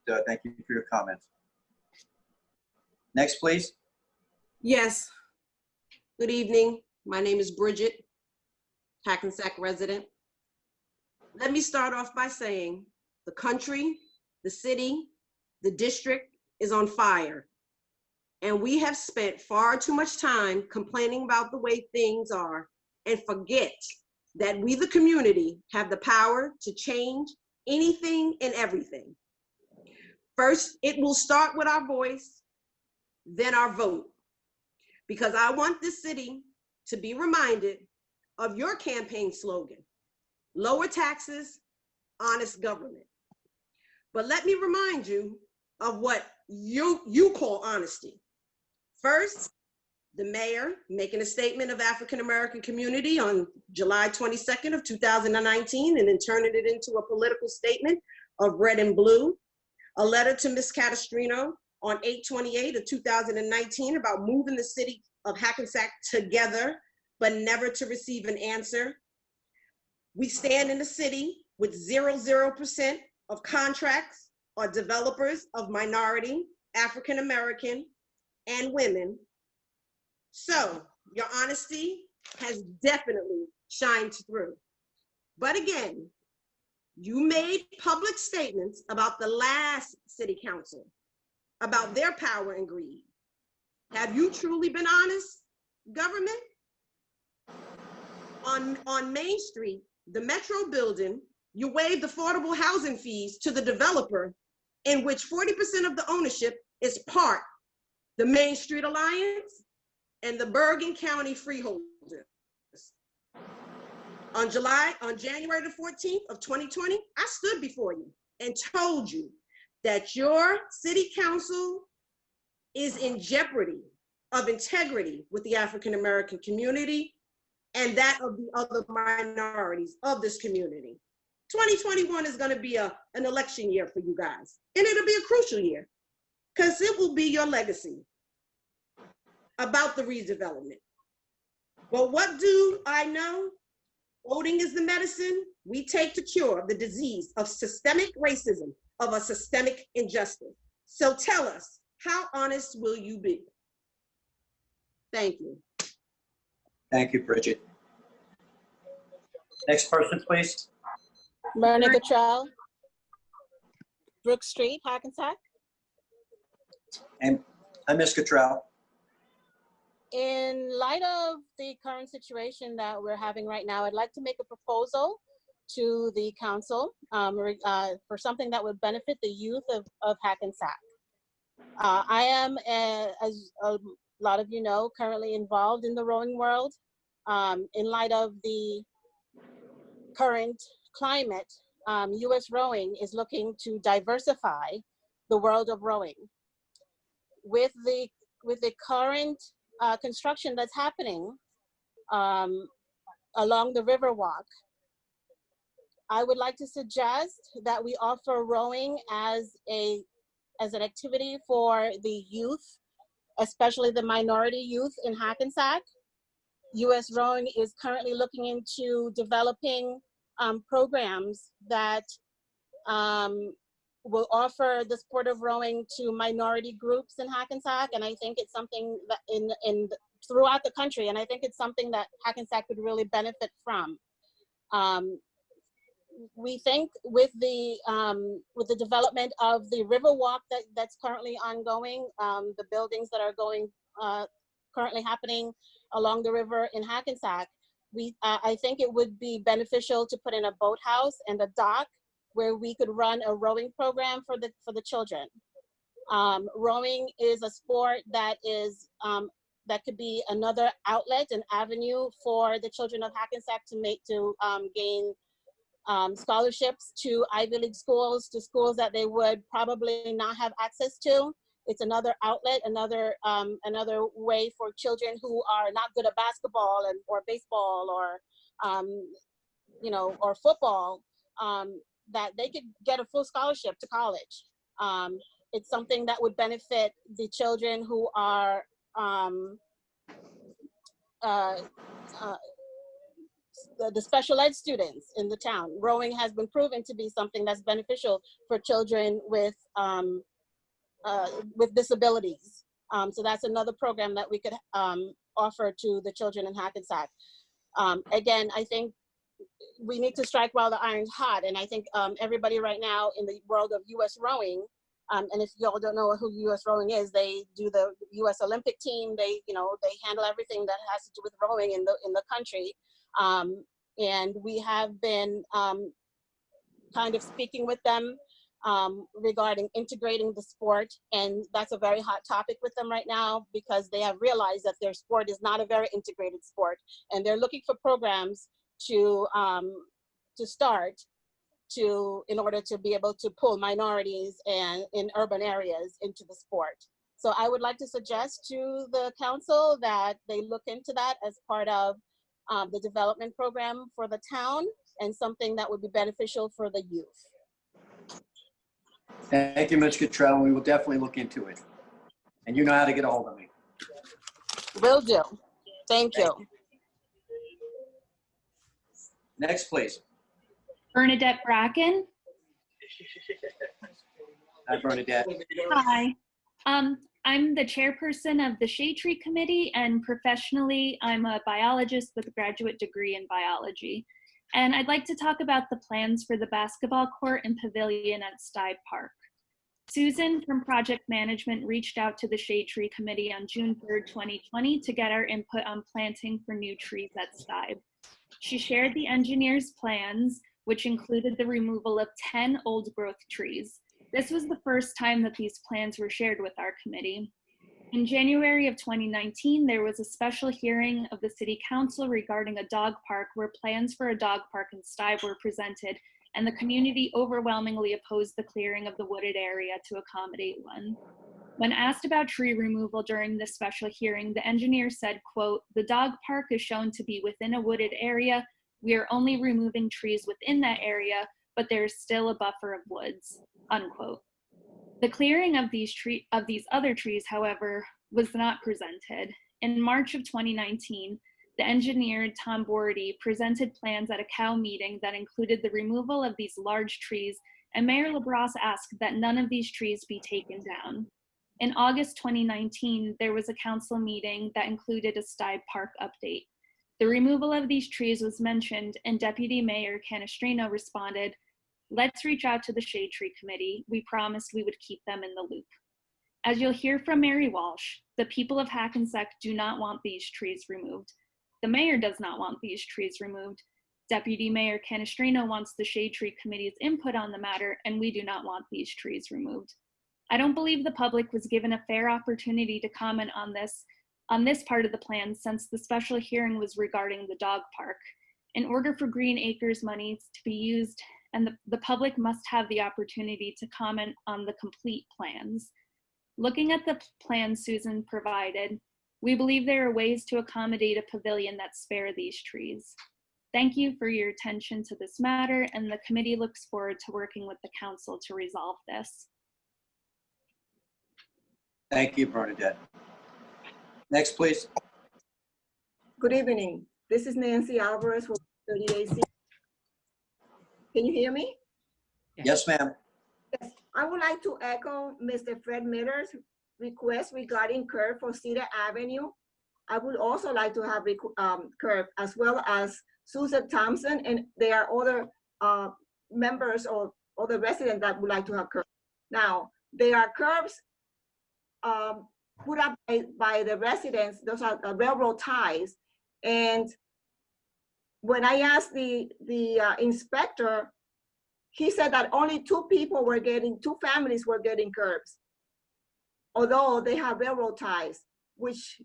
Thank you for your comments. Next, please. Yes. Good evening. My name is Bridget, Hackensack resident. Let me start off by saying the country, the city, the district is on fire. And we have spent far too much time complaining about the way things are and forget that we, the community, have the power to change anything and everything. First, it will start with our voice, then our vote. Because I want this city to be reminded of your campaign slogan, lower taxes, honest government. But let me remind you of what you call honesty. First, the mayor making a statement of African-American community on July 22nd of 2019 and then turning it into a political statement of red and blue. A letter to Ms. Catastrino on 8/28 of 2019 about moving the city of Hackensack together, but never to receive an answer. We stand in the city with 0% of contracts or developers of minority, African American, and women. So your honesty has definitely shined through. But again, you made public statements about the last city council, about their power and greed. Have you truly been honest, government? On Main Street, the Metro building, you waived affordable housing fees to the developer, in which 40% of the ownership is part the Main Street Alliance and the Bergen County freeholders. On January the 14th of 2020, I stood before you and told you that your city council is in jeopardy of integrity with the African American community and that of the other minorities of this community. 2021 is going to be an election year for you guys, and it'll be a crucial year because it will be your legacy about the redevelopment. But what do I know? Voting is the medicine we take to cure the disease of systemic racism, of a systemic injustice. So tell us, how honest will you be? Thank you. Thank you, Bridget. Next person, please. Myrna Cottrell, Brook Street, Hackensack. And Ms. Cottrell. In light of the current situation that we're having right now, I'd like to make a proposal to the council for something that would benefit the youth of Hackensack. I am, as a lot of you know, currently involved in the rowing world. In light of the current climate, U.S. Rowing is looking to diversify the world of rowing. With the current construction that's happening along the Riverwalk, I would like to suggest that we offer rowing as an activity for the youth, especially the minority youth in Hackensack. U.S. Rowing is currently looking into developing programs that will offer the sport of rowing to minority groups in Hackensack, and I think it's something that throughout the country, and I think it's something that Hackensack could really benefit from. We think with the development of the Riverwalk that's currently ongoing, the buildings that are currently happening along the river in Hackensack, I think it would be beneficial to put in a boathouse and a dock where we could run a rowing program for the children. Rowing is a sport that could be another outlet, an avenue for the children of Hackensack to gain scholarships to Ivy League schools, to schools that they would probably not have access to. It's another outlet, another way for children who are not good at basketball or baseball or football, that they could get a full scholarship to college. It's something that would benefit the children who are the special ed students in the town. Rowing has been proven to be something that's beneficial for children with disabilities. So that's another program that we could offer to the children in Hackensack. Again, I think we need to strike while the iron's hot, and I think everybody right now in the world of U.S. Rowing, and if y'all don't know who U.S. Rowing is, they do the U.S. Olympic team. They handle everything that has to do with rowing in the country, and we have been kind of speaking with them regarding integrating the sport, and that's a very hot topic with them right now because they have realized that their sport is not a very integrated sport, and they're looking for programs to start in order to be able to pull minorities and in urban areas into the sport. So I would like to suggest to the council that they look into that as part of the development program for the town and something that would be beneficial for the youth. Thank you, Ms. Cottrell. We will definitely look into it. and you know how to get a hold of me. Will do. Thank you. Next, please. Bernadette Bracken. Hi, Bernadette. Hi. I'm the chairperson of the Shade Tree Committee, and professionally, I'm a biologist with a graduate degree in biology. And I'd like to talk about the plans for the basketball court and pavilion at Stuyve Park. Susan from Project Management reached out to the Shade Tree Committee on June 3rd, 2020 to get our input on planting for new trees at Stuyve. She shared the engineer's plans, which included the removal of 10 old growth trees. This was the first time that these plans were shared with our committee. In January of 2019, there was a special hearing of the City Council regarding a dog park where plans for a dog park in Stuyve were presented, and the community overwhelmingly opposed the clearing of the wooded area to accommodate one. When asked about tree removal during this special hearing, the engineer said, quote, "The dog park is shown to be within a wooded area. We are only removing trees within that area, but there is still a buffer of woods," unquote. The clearing of these other trees, however, was not presented. In March of 2019, the engineer, Tom Bordy, presented plans at a COW meeting that included the removal of these large trees, and Mayor LaBrosse asked that none of these trees be taken down. In August 2019, there was a council meeting that included a Stuyve Park update. The removal of these trees was mentioned, and Deputy Mayor Canestrino responded, "Let's reach out to the Shade Tree Committee. We promised we would keep them in the loop." As you'll hear from Mary Walsh, the people of Hackensack do not want these trees removed. The mayor does not want these trees removed. Deputy Mayor Canestrino wants the Shade Tree Committee's input on the matter, and we do not want these trees removed. I don't believe the public was given a fair opportunity to comment on this part of the plan, since the special hearing was regarding the dog park. In order for Green Acres monies to be used, and the public must have the opportunity to comment on the complete plans. Looking at the plans Susan provided, we believe there are ways to accommodate a pavilion that spare these trees. Thank you for your attention to this matter, and the committee looks forward to working with the council to resolve this. Thank you, Bernadette. Next, please. Good evening. This is Nancy Alvarez from 38C. Can you hear me? Yes, ma'am. Yes. I would like to echo Mr. Fred Miller's request regarding curb for Cedar Avenue. I would also like to have curb, as well as Susan Thompson, and there are other members or other residents that would like to have curb. Now, there are curbs put up by the residents. Those are railroad ties. And when I asked the inspector, he said that only two families were getting curbs, although they have railroad ties, which,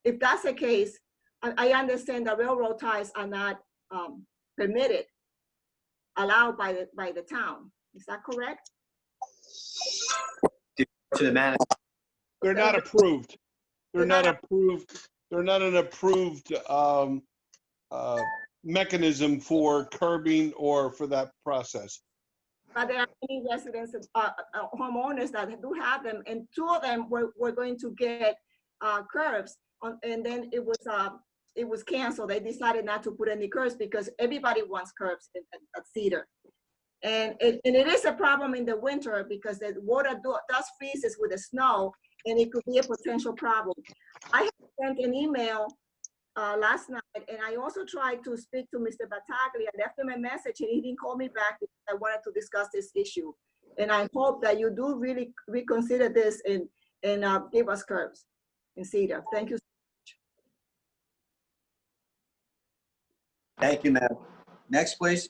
if that's the case, I understand that railroad ties are not permitted, allowed by the town. Is that correct? To the manager. They're not approved. They're not approved. They're not an approved mechanism for curbing or for that process. But there are many residents, homeowners that do have them, and two of them were going to get curbs, and then it was canceled. They decided not to put any curbs because everybody wants curbs at Cedar. And it is a problem in the winter because the water does freezes with the snow, and it could be a potential problem. I have sent an email last night, and I also tried to speak to Mr. Battaglia. I left him a message, and he didn't call me back because I wanted to discuss this issue. And I hope that you do really reconsider this and give us curbs in Cedar. Thank you so much. Thank you, ma'am. Next, please.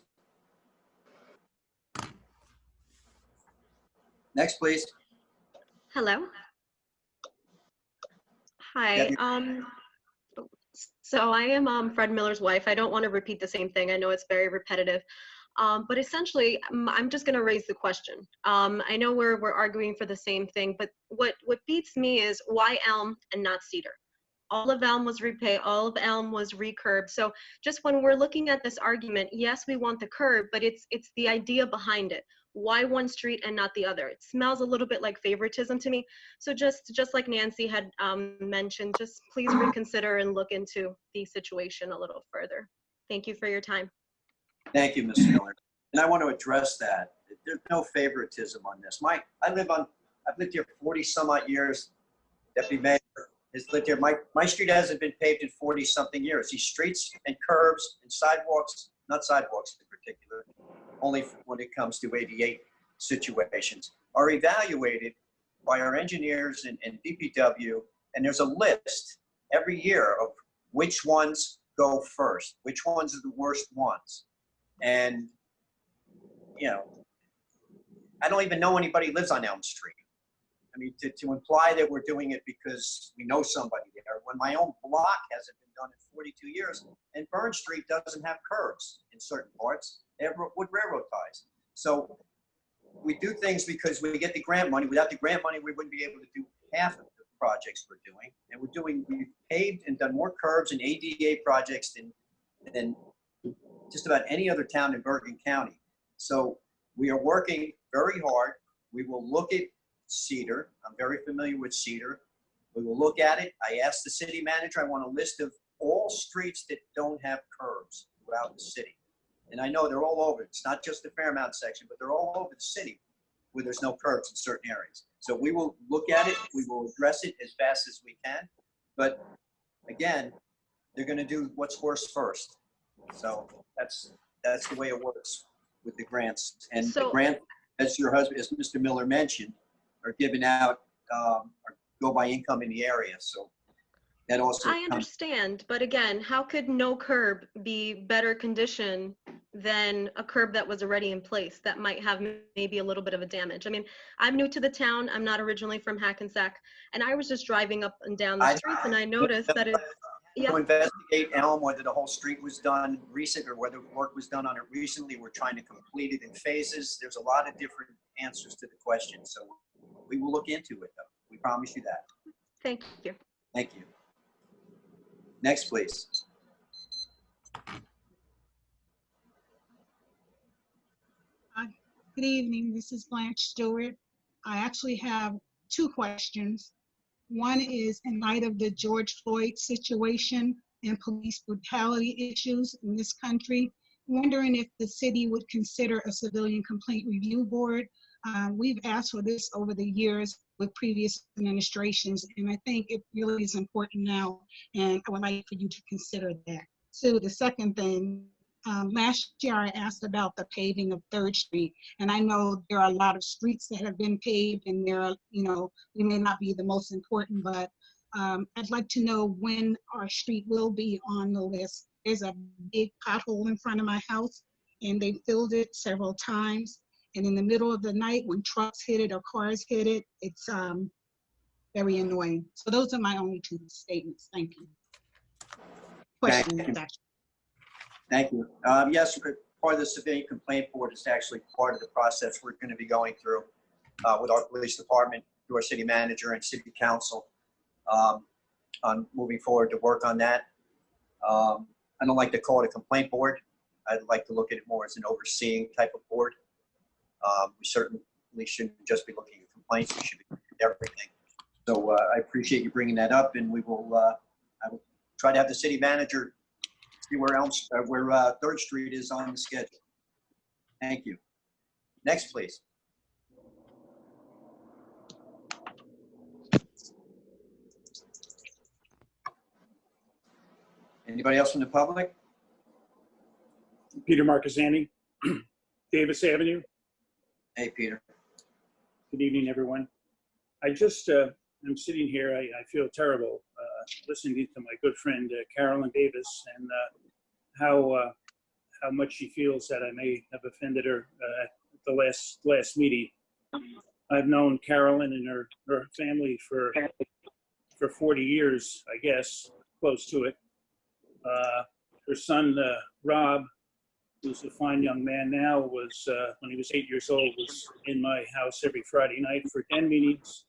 Next, please. Hello. Hi. So I am Fred Miller's wife. I don't want to repeat the same thing. I know it's very repetitive. But essentially, I'm just going to raise the question. I know we're arguing for the same thing, but what beats me is why elm and not cedar? All of Elm was repaved, all of Elm was recurbed. So just when we're looking at this argument, yes, we want the curb, but it's the idea behind it. Why one street and not the other? It smells a little bit like favoritism to me. So just like Nancy had mentioned, just please reconsider and look into the situation a little further. Thank you for your time. Thank you, Ms. Miller. And I want to address that. There's no favoritism on this. I've lived here 40 some odd years. Deputy Mayor has lived here. My street hasn't been paved in 40 something years. These streets and curbs and sidewalks, not sidewalks in particular, only when it comes to ADA situations, are evaluated by our engineers and DPW. And there's a list every year of which ones go first, which ones are the worst ones. And, you know, I don't even know anybody lives on Elm Street. I mean, to imply that we're doing it because we know somebody there, when my own block hasn't been done in 42 years, and Burn Street doesn't have curbs in certain parts, they have wood railroad ties. So we do things because we get the grant money. Without the grant money, we wouldn't be able to do half of the projects we're doing. And we've paved and done more curbs and ADA projects than just about any other town in Bergen County. So we are working very hard. We will look at Cedar. I'm very familiar with Cedar. We will look at it. I asked the city manager, I want a list of all streets that don't have curbs throughout the city. And I know they're all over. It's not just the Fairmount section, but they're all over the city where there's no curbs in certain areas. So we will look at it. We will address it as fast as we can. But again, they're going to do what's worse first. So that's the way it works with the grants. And the grant, as your husband, as Mr. Miller mentioned, are given out or go by income in the area. So that also I understand, but again, how could no curb be better condition than a curb that was already in place that might have maybe a little bit of a damage? I mean, I'm new to the town. I'm not originally from Hackensack, and I was just driving up and down the streets, and I noticed that it's to investigate Elm, whether the whole street was done recent or whether work was done on it recently. We're trying to complete it in phases. There's a lot of different answers to the question. So we will look into it, though. We promise you that. Thank you. Thank you. Next, please. Good evening. This is Blanche Stewart. I actually have two questions. One is in light of the George Floyd situation and police brutality issues in this country, wondering if the city would consider a civilian complaint review board. We've asked for this over the years with previous administrations, and I think it really is important now, and I would like for you to consider that. So the second thing, last year I asked about the paving of 3rd Street, and I know there are a lot of streets that have been paved, and there are, you know, we may not be the most important, but I'd like to know when our street will be on the list. There's a big pothole in front of my house, and they filled it several times. And in the middle of the night, when trucks hit it or cars hit it, it's very annoying. So those are my only two statements. Thank you. Questions, actually. Thank you. Yes, part of the civilian complaint board is actually part of the process we're going to be going through with our police department, through our city manager and city council on moving forward to work on that. I don't like to call it a complaint board. I'd like to look at it more as an overseeing type of board. We certainly shouldn't just be looking at complaints. We should be looking at everything. So I appreciate you bringing that up, and we will. I will try to have the city manager see where 3rd Street is on the schedule. Thank you. Next, please. Anybody else from the public? Peter Marcazzani, Davis Avenue. Hey, Peter. Good evening, everyone. I just, I'm sitting here, I feel terrible listening to my good friend Carolyn Davis and how much she feels that I may have offended her at the last meeting. I've known Carolyn and her family for 40 years, I guess, close to it. Her son, Rob, who's a fine young man now, was, when he was 8 years old, was in my house every Friday night for den meetings.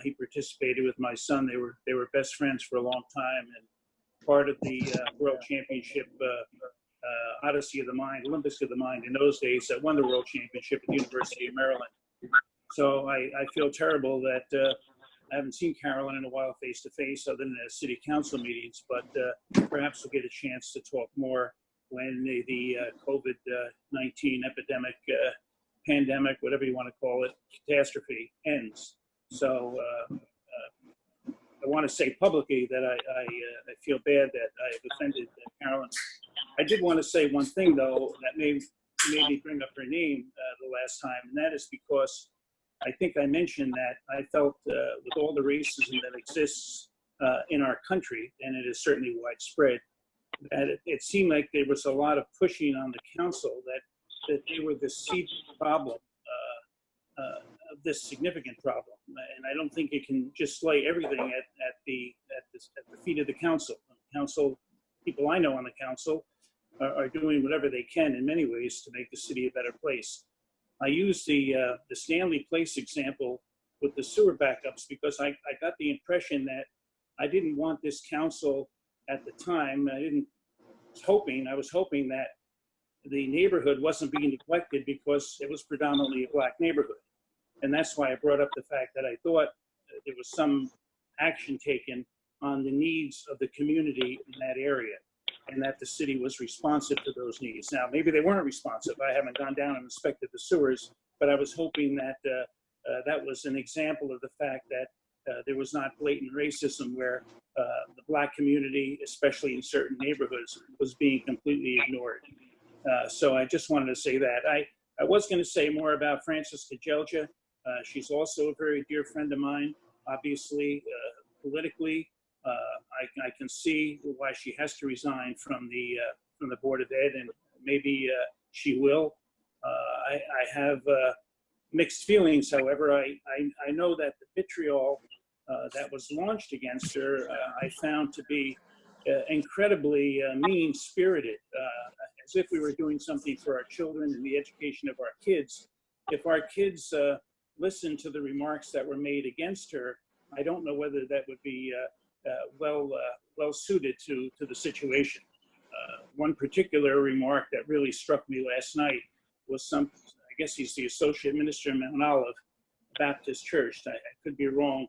He participated with my son. They were best friends for a long time, and part of the World Championship Odyssey of the Mind, Olympics of the Mind in those days that won the World Championship at the University of Maryland. So I feel terrible that I haven't seen Carolyn in a while face to face other than at city council meetings, but perhaps we'll get a chance to talk more when the COVID-19 epidemic, pandemic, whatever you want to call it, catastrophe ends. So I want to say publicly that I feel bad that I have offended Carolyn. I did want to say one thing, though, that made me bring up her name the last time, and that is because I think I mentioned that I felt with all the racism that exists in our country, and it is certainly widespread, that it seemed like there was a lot of pushing on the council that they were the seed problem of this significant problem. And I don't think it can just lay everything at the feet of the council. Council, people I know on the council are doing whatever they can in many ways to make the city a better place. I use the Stanley Place example with the sewer backups because I got the impression that I didn't want this council at the time. I was hoping that the neighborhood wasn't being neglected because it was predominantly a black neighborhood. And that's why I brought up the fact that I thought there was some action taken on the needs of the community in that area, and that the city was responsive to those needs. Now, maybe they weren't responsive. I haven't gone down and inspected the sewers, but I was hoping that that was an example of the fact that there was not blatant racism where the black community, especially in certain neighborhoods, was being completely ignored. So I just wanted to say that. I was going to say more about Frances Kajelja. She's also a very dear friend of mine. Obviously, politically, I can see why she has to resign from the Board of Ed, and maybe she will. I have mixed feelings, however. I know that the vitriol that was launched against her, I found to be incredibly mean-spirited, as if we were doing something for our children and the education of our kids. If our kids listened to the remarks that were made against her, I don't know whether that would be well suited to the situation. One particular remark that really struck me last night was I guess he's the associate minister in Mount Olive Baptist Church. I could be wrong,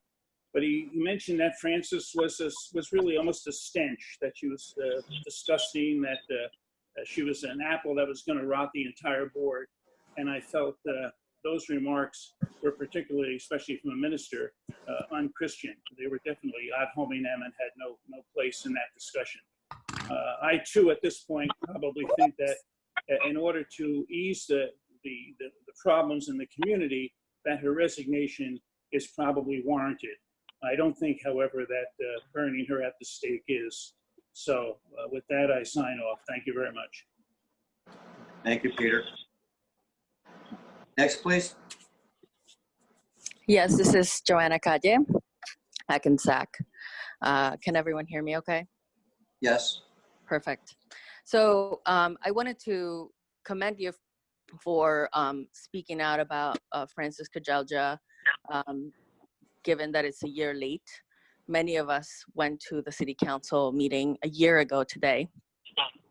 but he mentioned that Frances was really almost a stench, that she was disgusting, that she was an apple that was going to rot the entire board. And I felt those remarks were particularly, especially from a minister, unchristian. They were definitely ad hominem and had no place in that discussion. I too, at this point, probably think that in order to ease the problems in the community, that her resignation is probably warranted. I don't think, however, that burning her at the stake is. So with that, I sign off. Thank you very much. Thank you, Peter. Next, please. Yes, this is Joanna Calle, Hackensack. Can everyone hear me okay? Yes. Perfect. So I wanted to commend you for speaking out about Frances Kajelja, given that it's a year late. Many of us went to the city council meeting a year ago today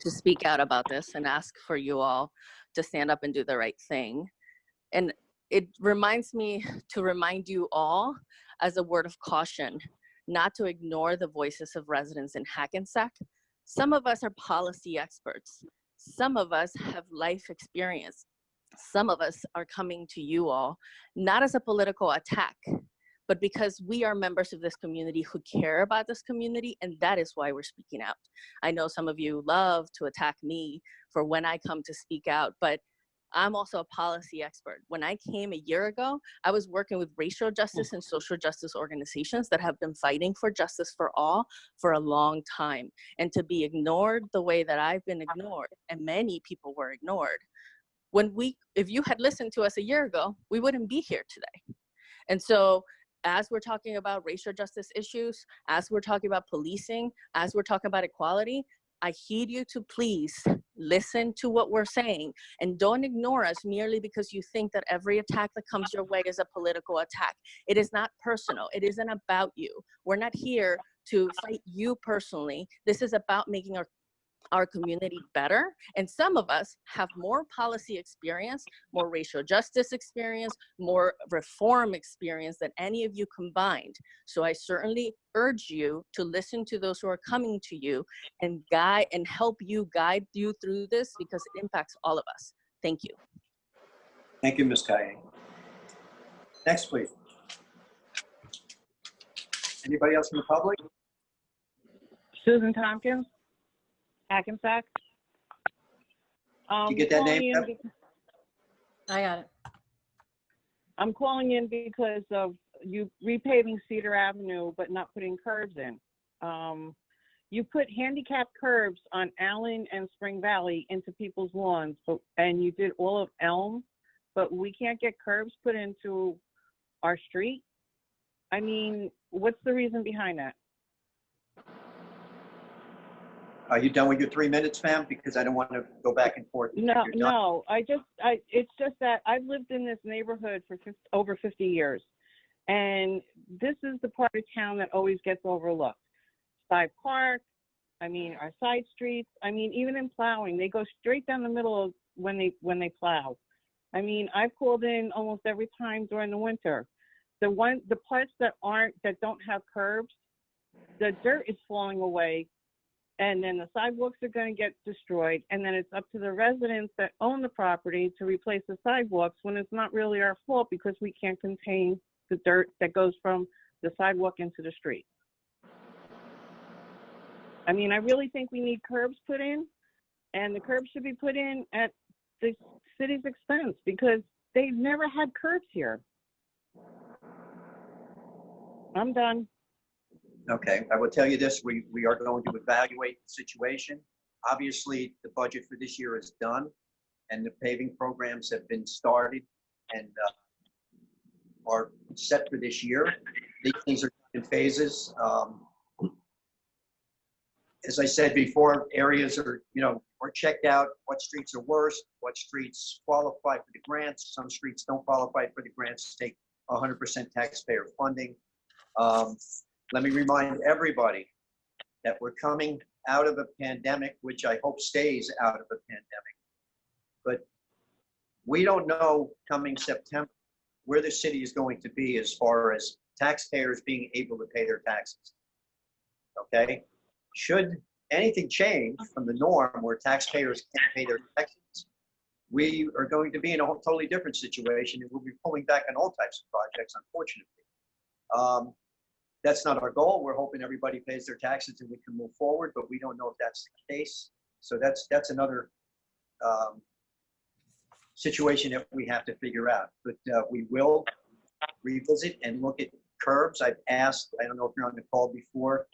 to speak out about this and ask for you all to stand up and do the right thing. And it reminds me to remind you all, as a word of caution, not to ignore the voices of residents in Hackensack. Some of us are policy experts. Some of us have life experience. Some of us are coming to you all, not as a political attack, but because we are members of this community who care about this community, and that is why we're speaking out. I know some of you love to attack me for when I come to speak out, but I'm also a policy expert. When I came a year ago, I was working with racial justice and social justice organizations that have been fighting for justice for all for a long time. And to be ignored the way that I've been ignored, and many people were ignored, if you had listened to us a year ago, we wouldn't be here today. And so as we're talking about racial justice issues, as we're talking about policing, as we're talking about equality, I heed you to please listen to what we're saying and don't ignore us merely because you think that every attack that comes your way is a political attack. It is not personal. It isn't about you. We're not here to fight you personally. This is about making our community better. And some of us have more policy experience, more racial justice experience, more reform experience than any of you combined. So I certainly urge you to listen to those who are coming to you and guide and help you guide you through this because it impacts all of us. Thank you. Thank you, Ms. Kaye. Next, please. Anybody else from the public? Susan Tompkins, Hackensack. Did you get that name? I got it. I'm calling in because of you repaving Cedar Avenue, but not putting curbs in. You put handicap curbs on Allen and Spring Valley into people's lawns, and you did all of Elm, but we can't get curbs put into our street. I mean, what's the reason behind that? Are you done with your 3 minutes, ma'am? Because I don't want to go back and forth. No, it's just that I've lived in this neighborhood for over 50 years. And this is the part of town that always gets overlooked. Side Park, I mean, our side streets, I mean, even in plowing, they go straight down the middle of when they plow. I mean, I've called in almost every time during the winter. The parts that don't have curbs, the dirt is falling away. And then the sidewalks are going to get destroyed. And then it's up to the residents that own the property to replace the sidewalks when it's not really our fault because we can't contain the dirt that goes from the sidewalk into the street. I mean, I really think we need curbs put in, and the curbs should be put in at the city's expense because they've never had curbs here. I'm done. Okay, I will tell you this, we are going to evaluate the situation. Obviously, the budget for this year is done and the paving programs have been started and are set for this year. These things are in phases. As I said before, areas are checked out, what streets are worse, what streets qualify for the grants. Some streets don't qualify for the grants, take 100% taxpayer funding. Let me remind everybody that we're coming out of a pandemic, which I hope stays out of a pandemic. But we don't know coming September where the city is going to be as far as taxpayers being able to pay their taxes. Okay? Should anything change from the norm where taxpayers can't pay their taxes, we are going to be in a totally different situation and we'll be pulling back on all types of projects, unfortunately. That's not our goal. We're hoping everybody pays their taxes and we can move forward, but we don't know if that's the case. So that's another situation that we have to figure out. But we will revisit and look at curbs. I've asked, I don't know if you're on the call before,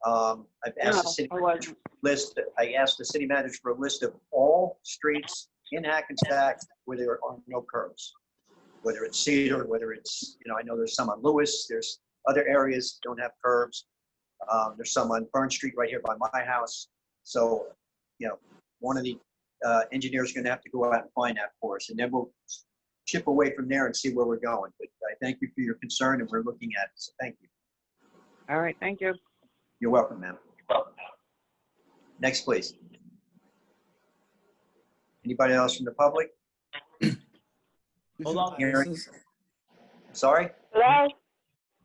I've asked the city manager list. I asked the city manager for a list of all streets in Hackensack where there are no curbs, whether it's Cedar, whether it's, I know there's some on Lewis, there's other areas don't have curbs. There's some on Burn Street right here by my house. So, one of the engineers is going to have to go out and find that for us, and then we'll chip away from there and see where we're going. But I thank you for your concern, and we're looking at it. So thank you. All right, thank you. You're welcome, ma'am. Next, please. Anybody else from the public? Hold on. Hearing. Sorry? Hello?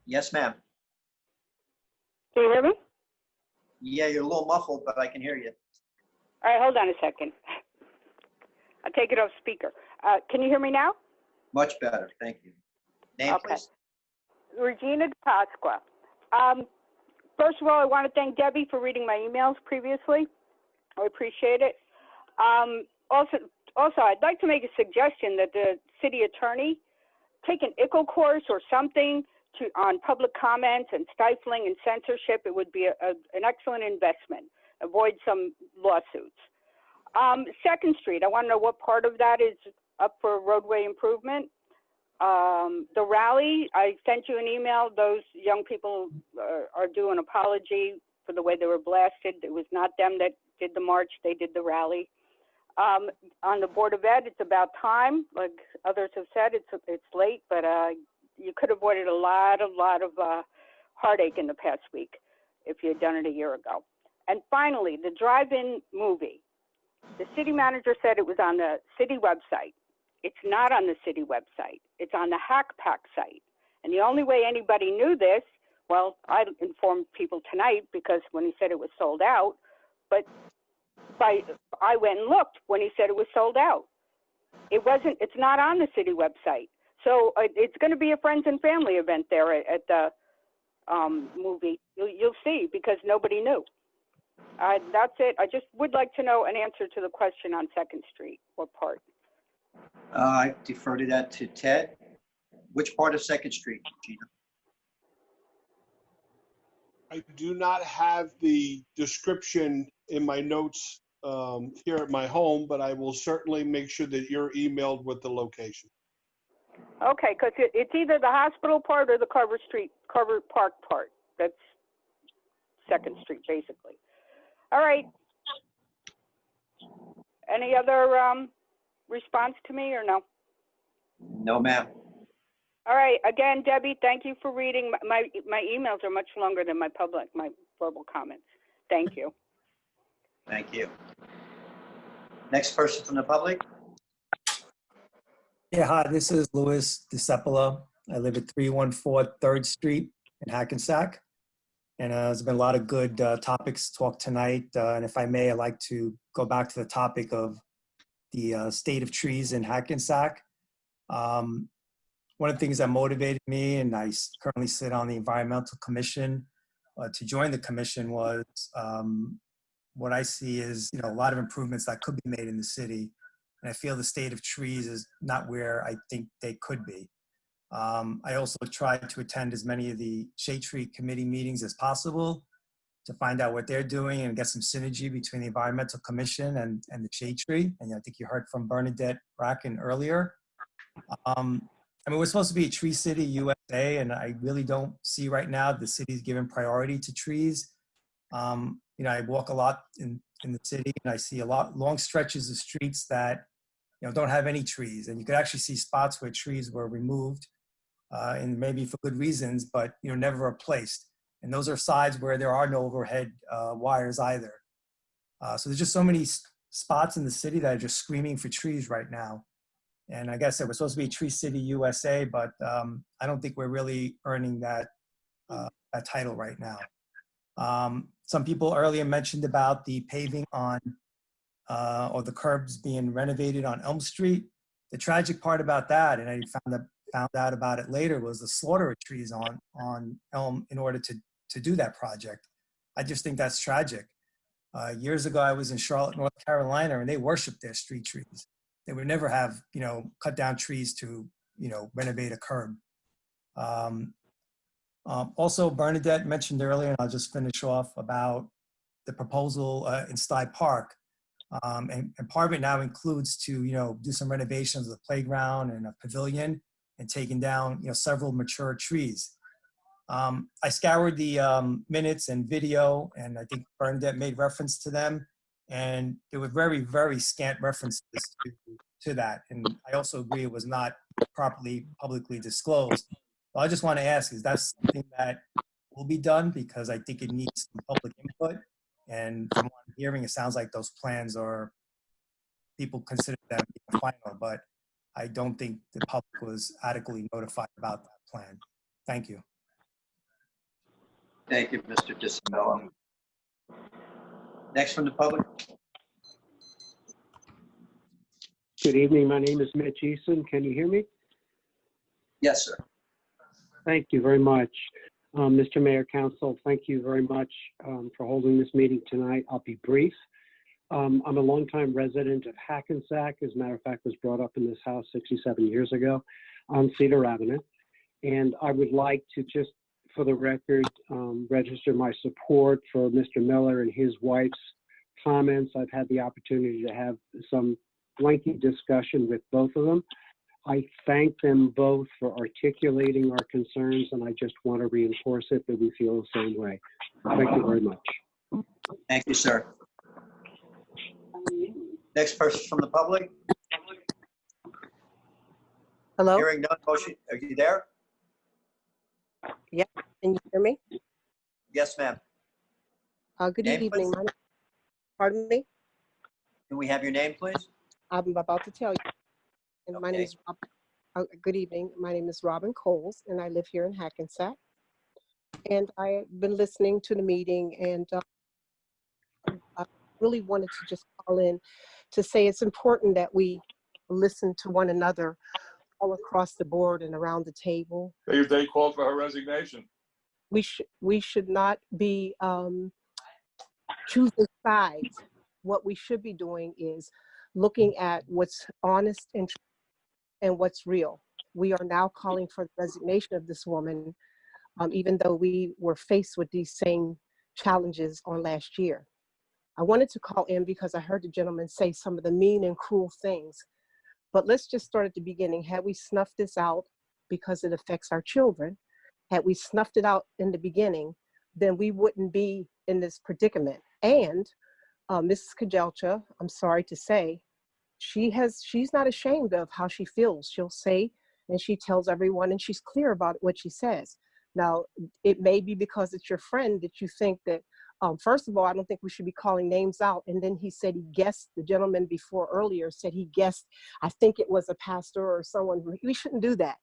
Yes, ma'am. Can you hear me? Yeah, you're a little muffled, but I can hear you. All right, hold on a second. I'll take it off speaker. Can you hear me now? Much better, thank you. Name, please. Regina DePasqua. First of all, I want to thank Debbie for reading my emails previously. I appreciate it. Also, I'd like to make a suggestion that the city attorney take an ICO course or something on public comments and stifling and censorship. It would be an excellent investment. Avoid some lawsuits. 2nd Street, I want to know what part of that is up for roadway improvement. The rally, I sent you an email. Those young people are due an apology for the way they were blasted. It was not them that did the march, they did the rally. On the Board of Ed, it's about time. Like others have said, it's late, but you could have avoided a lot of heartache in the past week if you had done it a year ago. And finally, the drive-in movie. The city manager said it was on the city website. It's not on the city website. It's on the Hackensack site. And the only way anybody knew this, well, I informed people tonight because when he said it was sold out, but I went and looked when he said it was sold out. It's not on the city website. So it's going to be a friends and family event there at the movie. You'll see, because nobody knew. That's it. I just would like to know an answer to the question on 2nd Street. What part? I defer to that to Ted. Which part of 2nd Street, Gina? I do not have the description in my notes here at my home, but I will certainly make sure that you're emailed with the location. Okay, because it's either the hospital part or the Carver Park part. That's 2nd Street, basically. All right. Any other response to me or no? No, ma'am. All right. Again, Debbie, thank you for reading. My emails are much longer than my verbal comments. Thank you. Thank you. Next person from the public. Yeah, hi, this is Louis DeCepola. I live at 314 3rd Street in Hackensack. And there's been a lot of good topics talked tonight. And if I may, I'd like to go back to the topic of the state of trees in Hackensack. One of the things that motivated me, and I currently sit on the Environmental Commission, to join the commission was what I see is, a lot of improvements that could be made in the city. And I feel the state of trees is not where I think they could be. I also try to attend as many of the Shade Tree Committee meetings as possible to find out what they're doing and get some synergy between the Environmental Commission and the Shade Tree. And I think you heard from Bernadette Bracken earlier. We're supposed to be a tree city, USA, and I really don't see right now the city's giving priority to trees. I walk a lot in the city, and I see a lot long stretches of streets that don't have any trees, and you could actually see spots where trees were removed, and maybe for good reasons, but never replaced. And those are sides where there are no overhead wires either. So there's just so many spots in the city that are just screaming for trees right now. And I guess we're supposed to be Tree City USA, but I don't think we're really earning that title right now. Some people earlier mentioned about the paving on, or the curbs being renovated on Elm Street. The tragic part about that, and I found out about it later, was the slaughter of trees on Elm in order to do that project. I just think that's tragic. Years ago, I was in Charlotte, North Carolina, and they worship their street trees. They would never have, cut down trees to, renovate a curb. Also, Bernadette mentioned earlier, and I'll just finish off about the proposal in Sty Park. And part of it now includes to, do some renovations of the playground and a pavilion and taking down, several mature trees. I scoured the minutes and video, and I think Bernadette made reference to them. And there were very, very scant references to that. And I also agree it was not properly publicly disclosed. So I just want to ask, is that something that will be done? Because I think it needs some public input. And from what I'm hearing, it sounds like those plans people consider them final, but I don't think the public was adequately notified about that plan. Thank you. Thank you, Mr. DeCepola. Next from the public. Good evening. My name is Mitch Eason. Can you hear me? Yes, sir. Thank you very much. Mr. Mayor, Council, thank you very much for holding this meeting tonight. I'll be brief. I'm a longtime resident of Hackensack. As a matter of fact, was brought up in this house 67 years ago on Cedar Avenue. And I would like to just, for the record, register my support for Mr. Miller and his wife's comments. I've had the opportunity to have some lengthy discussion with both of them. I thank them both for articulating our concerns, and I just want to reinforce it that we feel the same way. Thank you very much. Thank you, sir. Next person from the public? Hello? Hearing none, motion, are you there? Yeah, can you hear me? Yes, ma'am. Good Name, evening. please? Pardon me? Can we have your name, please? I'm about to tell you. And my name Okay. is good evening. My name is Robin Coles, and I live here in Hackensack. And I've been listening to the meeting, and I really wanted to just call in to say it's important that we listen to one another all across the board and around the table. They called for her resignation. We should not be choosing sides. What we should be doing is looking at what's honest and what's real. We are now calling for the resignation of this woman, even though we were faced with these same challenges on last year. I wanted to call in because I heard the gentleman say some of the mean and cruel things. But let's just start at the beginning. Had we snuffed this out because it affects our children, had we snuffed it out in the beginning, then we wouldn't be in this predicament. And Mrs. Kajelcha, I'm sorry to say, she's not ashamed of how she feels. She'll say, and she tells everyone, and she's clear about what she says. Now, it may be because it's your friend that you think that, first of all, I don't think we should be calling names out. And then he said he guessed, the gentleman before earlier said he guessed, I think it was a pastor or someone. We shouldn't do that.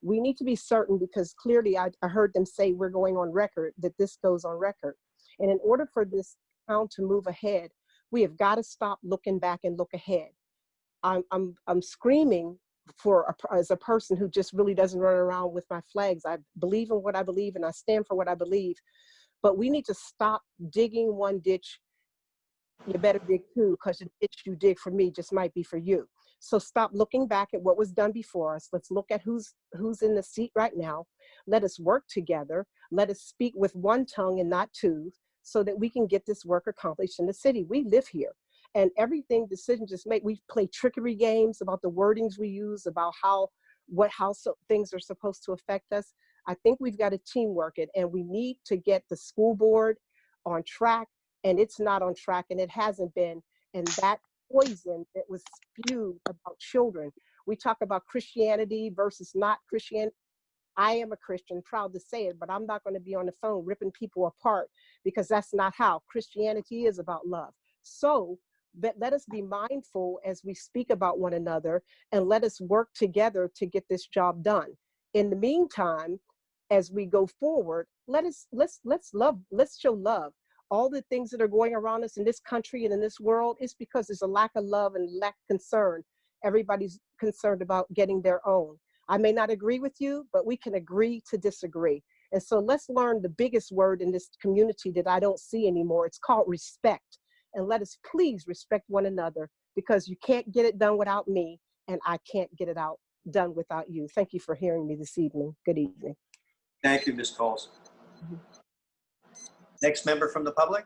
We need to be certain, because clearly I heard them say we're going on record, that this goes on record. And in order for this town to move ahead, we have got to stop looking back and look ahead. I'm screaming as a person who just really doesn't run around with my flags. I believe in what I believe and I stand for what I believe. But we need to stop digging one ditch. You better dig two, because the ditch you dig for me just might be for you. So stop looking back at what was done before us. Let's look at who's in the seat right now. Let us work together. Let us speak with one tongue and not two, so that we can get this work accomplished in the city. We live here. And everything decisions is made. We play trickery games about the wordings we use, about how things are supposed to affect us. I think we've got to teamwork it, and we need to get the school board on track, and it's not on track, and it hasn't been. And that poison that was spewed about children. We talk about Christianity versus not Christianity. I am a Christian, proud to say it, but I'm not going to be on the phone ripping people apart, because that's not how. Christianity is about love. So let us be mindful as we speak about one another, and let us work together to get this job done. In the meantime, as we go forward, let's show love. All the things that are going around us in this country and in this world is because there's a lack of love and lack of concern. Everybody's concerned about getting their own. I may not agree with you, but we can agree to disagree. And so let's learn the biggest word in this community that I don't see anymore. It's called respect. And let us please respect one another, because you can't get it done without me, and I can't get it done without you. Thank you for hearing me this evening. Good evening. Thank you, Ms. Coles. Next member from the public?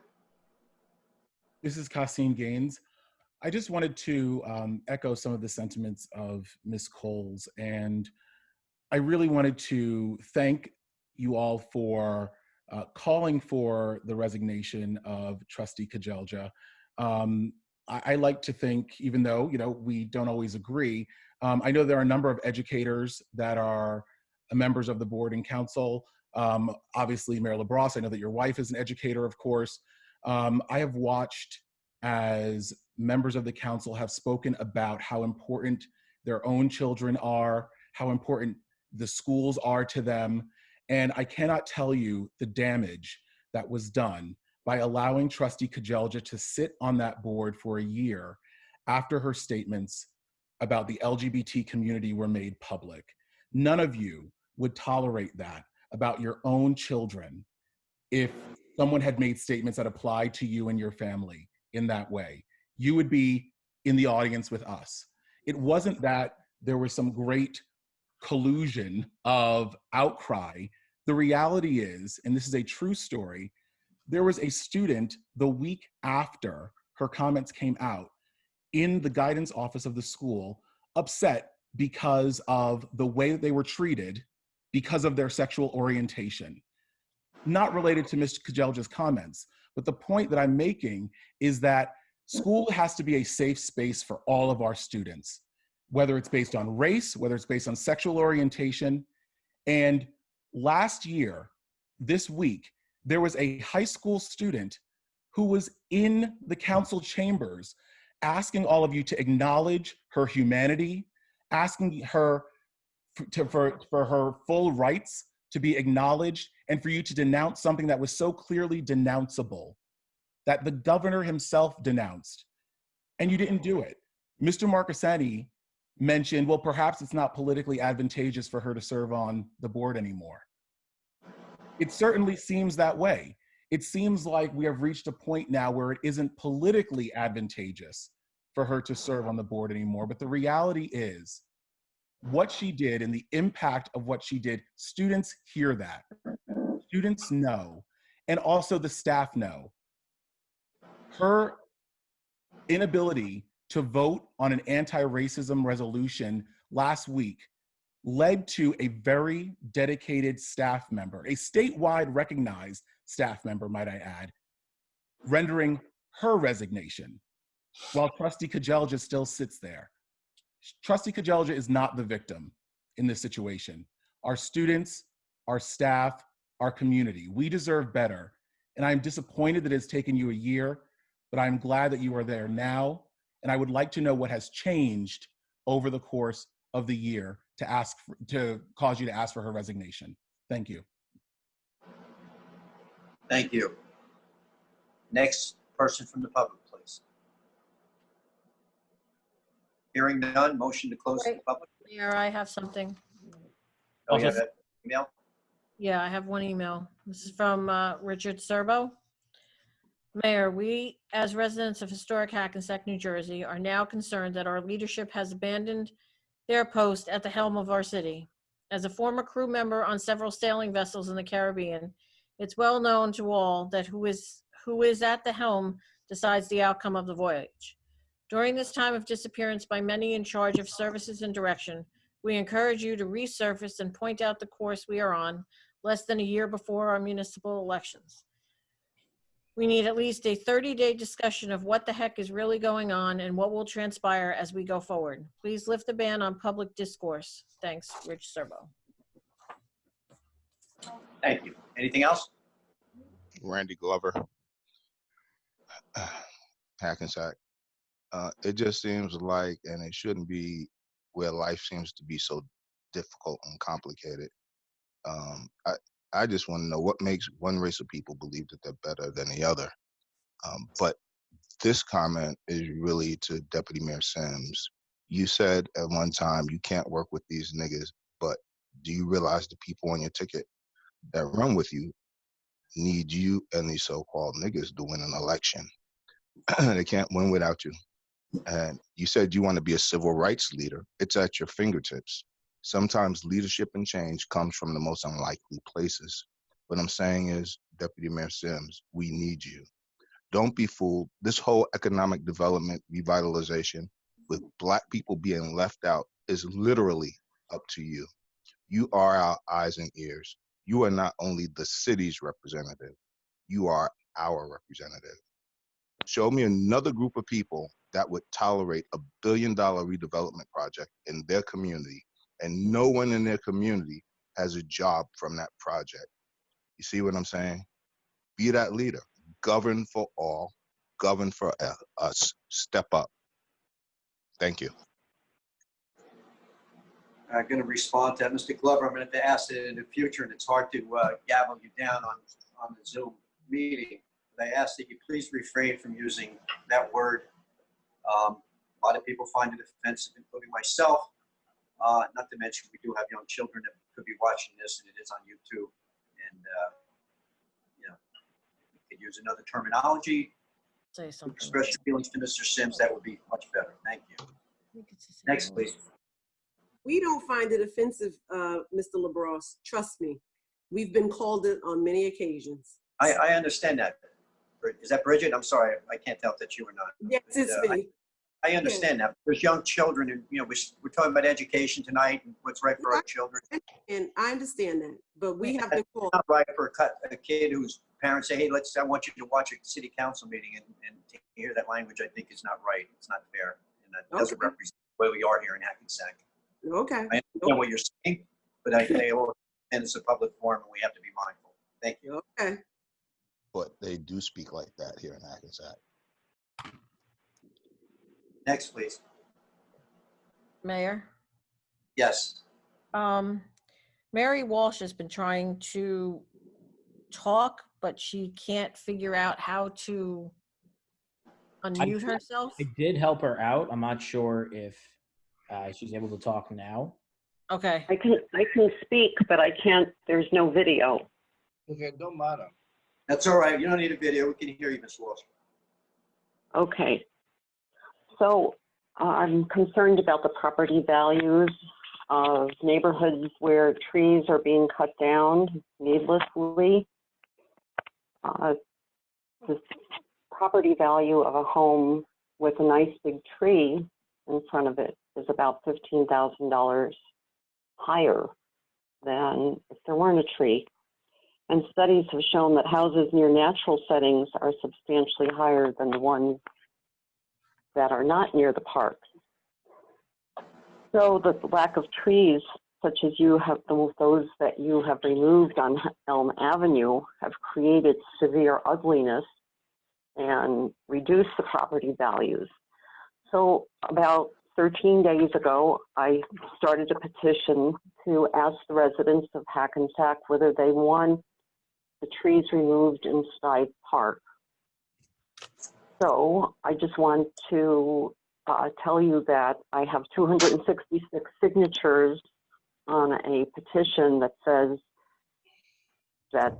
This is Kasim Gaines. I just wanted to echo some of the sentiments of Ms. Coles, and I really wanted to thank you all for calling for the resignation of Trustee Kajelja. I like to think, even though we don't always agree, I know there are a number of educators that are members of the board and council. Obviously, Mayor LaBrosse, I know that your wife is an educator, of course. I have watched as members of the council have spoken about how important their own children are, how important the schools are to them. And I cannot tell you the damage that was done by allowing Trustee Kajelja to sit on that board for a year after her statements about the LGBT community were made public. None of you would tolerate that about your own children if someone had made statements that applied to you and your family in that way. You would be in the audience with us. It wasn't that there was some great collusion of outcry. The reality is, and this is a true story, there was a student the week after her comments came out in the guidance office of the school upset because of the way that they were treated because of their sexual orientation. Not related to Ms. Kajelja's comments, but the point that I'm making is that School has to be a safe space for all of our students, whether it's based on race, whether it's based on sexual orientation. And last year, this week, there was a high school student who was in the council chambers asking all of you to acknowledge her humanity, asking her for her full rights to be acknowledged, and for you to denounce something that was so clearly denounceable, that the governor himself denounced, and you didn't do it. Mr. Marcassani mentioned, well, perhaps it's not politically advantageous for her to serve on the board anymore. It certainly seems that way. It seems like we have reached a point now where it isn't politically advantageous for her to serve on the board anymore. But the reality is, what she did and the impact of what she did, students hear that. Students know, and also the staff know. Her inability to vote on an anti-racism resolution last week led to a very dedicated staff member, a statewide recognized staff member, might I add, rendering her resignation, while Trustee Kajelja still sits there. Trustee Kajelja is not the victim in this situation. Our students, our staff, our community, we deserve better. And I'm disappointed that it's taken you a year, but I'm glad that you are there now. And I would like to know what has changed over the course of the year to cause you to ask for her resignation. Thank you. Thank you. Next person from the public, please. Hearing none, motion to close to the public. Mayor, I have something. Oh, you have that email? Yeah, I have one email. This is from Richard Serbo. Mayor, we, as residents of historic Hackensack, New Jersey, are now concerned that our leadership has abandoned their post at the helm of our city. As a former crew member on several sailing vessels in the Caribbean, it's well known to all that who is at the helm decides the outcome of the voyage. During this time of disappearance by many in charge of services and direction, we encourage you to resurface and point out the course we are on less than a year before our municipal elections. We need at least a 30-day discussion of what the heck is really going on and what will transpire as we go forward. Please lift the ban on public discourse. Thanks, Rich Serbo. Thank you. Anything else? Randy Glover, Hackensack. It just seems like, and it shouldn't be, where life seems to be so difficult and complicated. I just want to know what makes one race of people believe that they're better than the other. But this comment is really to Deputy Mayor Sims. You said at one time you can't work with these niggas, but do you realize the people on your ticket that run with you need you and these so-called niggas to win an election? They can't win without you. And you said you want to be a civil rights leader. It's at your fingertips. Sometimes leadership and change comes from the most unlikely places. What I'm saying is, Deputy Mayor Sims, we need you. Don't be fooled. This whole economic development revitalization with Black people being left out is literally up to you. You are our eyes and ears. You are not only the city's representative, you are our representative. Show me another group of people that would tolerate $1 billion redevelopment project in their community, and no one in their community has a job from that project. You see what I'm saying? Be that leader. Govern for all. Govern for us. Step up. Thank you. I'm going to respond to that, Mr. Glover. I'm going to ask that in the future, and it's hard to gavel you down on the Zoom meeting, but I ask that you please refrain from using that word. A lot of people find it offensive, including myself. Not to mention, we do have young children that could be watching this, and it is on YouTube. And you know, you could use another terminology. Say something. Express your feelings to Mr. Sims. That would be much better. Thank you. Next, please. We don't find it offensive, Mr. LaBrosse. Trust me. We've been called it on many occasions. I understand that. Is that Bridget? I'm sorry. I can't tell if that's you or not. Yes, it's me. I understand that. There's young children, and we're talking about education tonight and what's right for our children. And I understand that, but we have been called. It's not right for a kid who's parents say, hey, I want you to watch a city council meeting, and to hear that language, I think is not right. It's not fair. And that doesn't represent the way we are here in Hackensack. Okay. I understand what you're saying, but I understand it's a public forum and we have to be mindful. Thank you. Okay. But they do speak like that here in Hackensack. Next, please. Mayor? Yes. Mary Walsh has been trying to talk, but she can't figure out how to unmute herself. I did help her out. I'm not sure if she's able to talk now. Okay. I can speak, but I can't. There's no video. Okay, don't matter. That's all right. You don't need a video. We can hear you, Ms. Walsh. Okay. So I'm concerned about the property values of neighborhoods where trees are being cut down needlessly. The property value of a home with a nice big tree in front of it is about $15,000 higher than if there weren't a tree. And studies have shown that houses near natural settings are substantially higher than the ones that are not near the parks. So the lack of trees, such as those that you have removed on Elm Avenue, have created severe ugliness and reduced the property values. So about 13 days ago, I started a petition to ask the residents of Hackensack whether they want the trees removed in Side Park. So I just want to tell you that I have 266 signatures on a petition that says that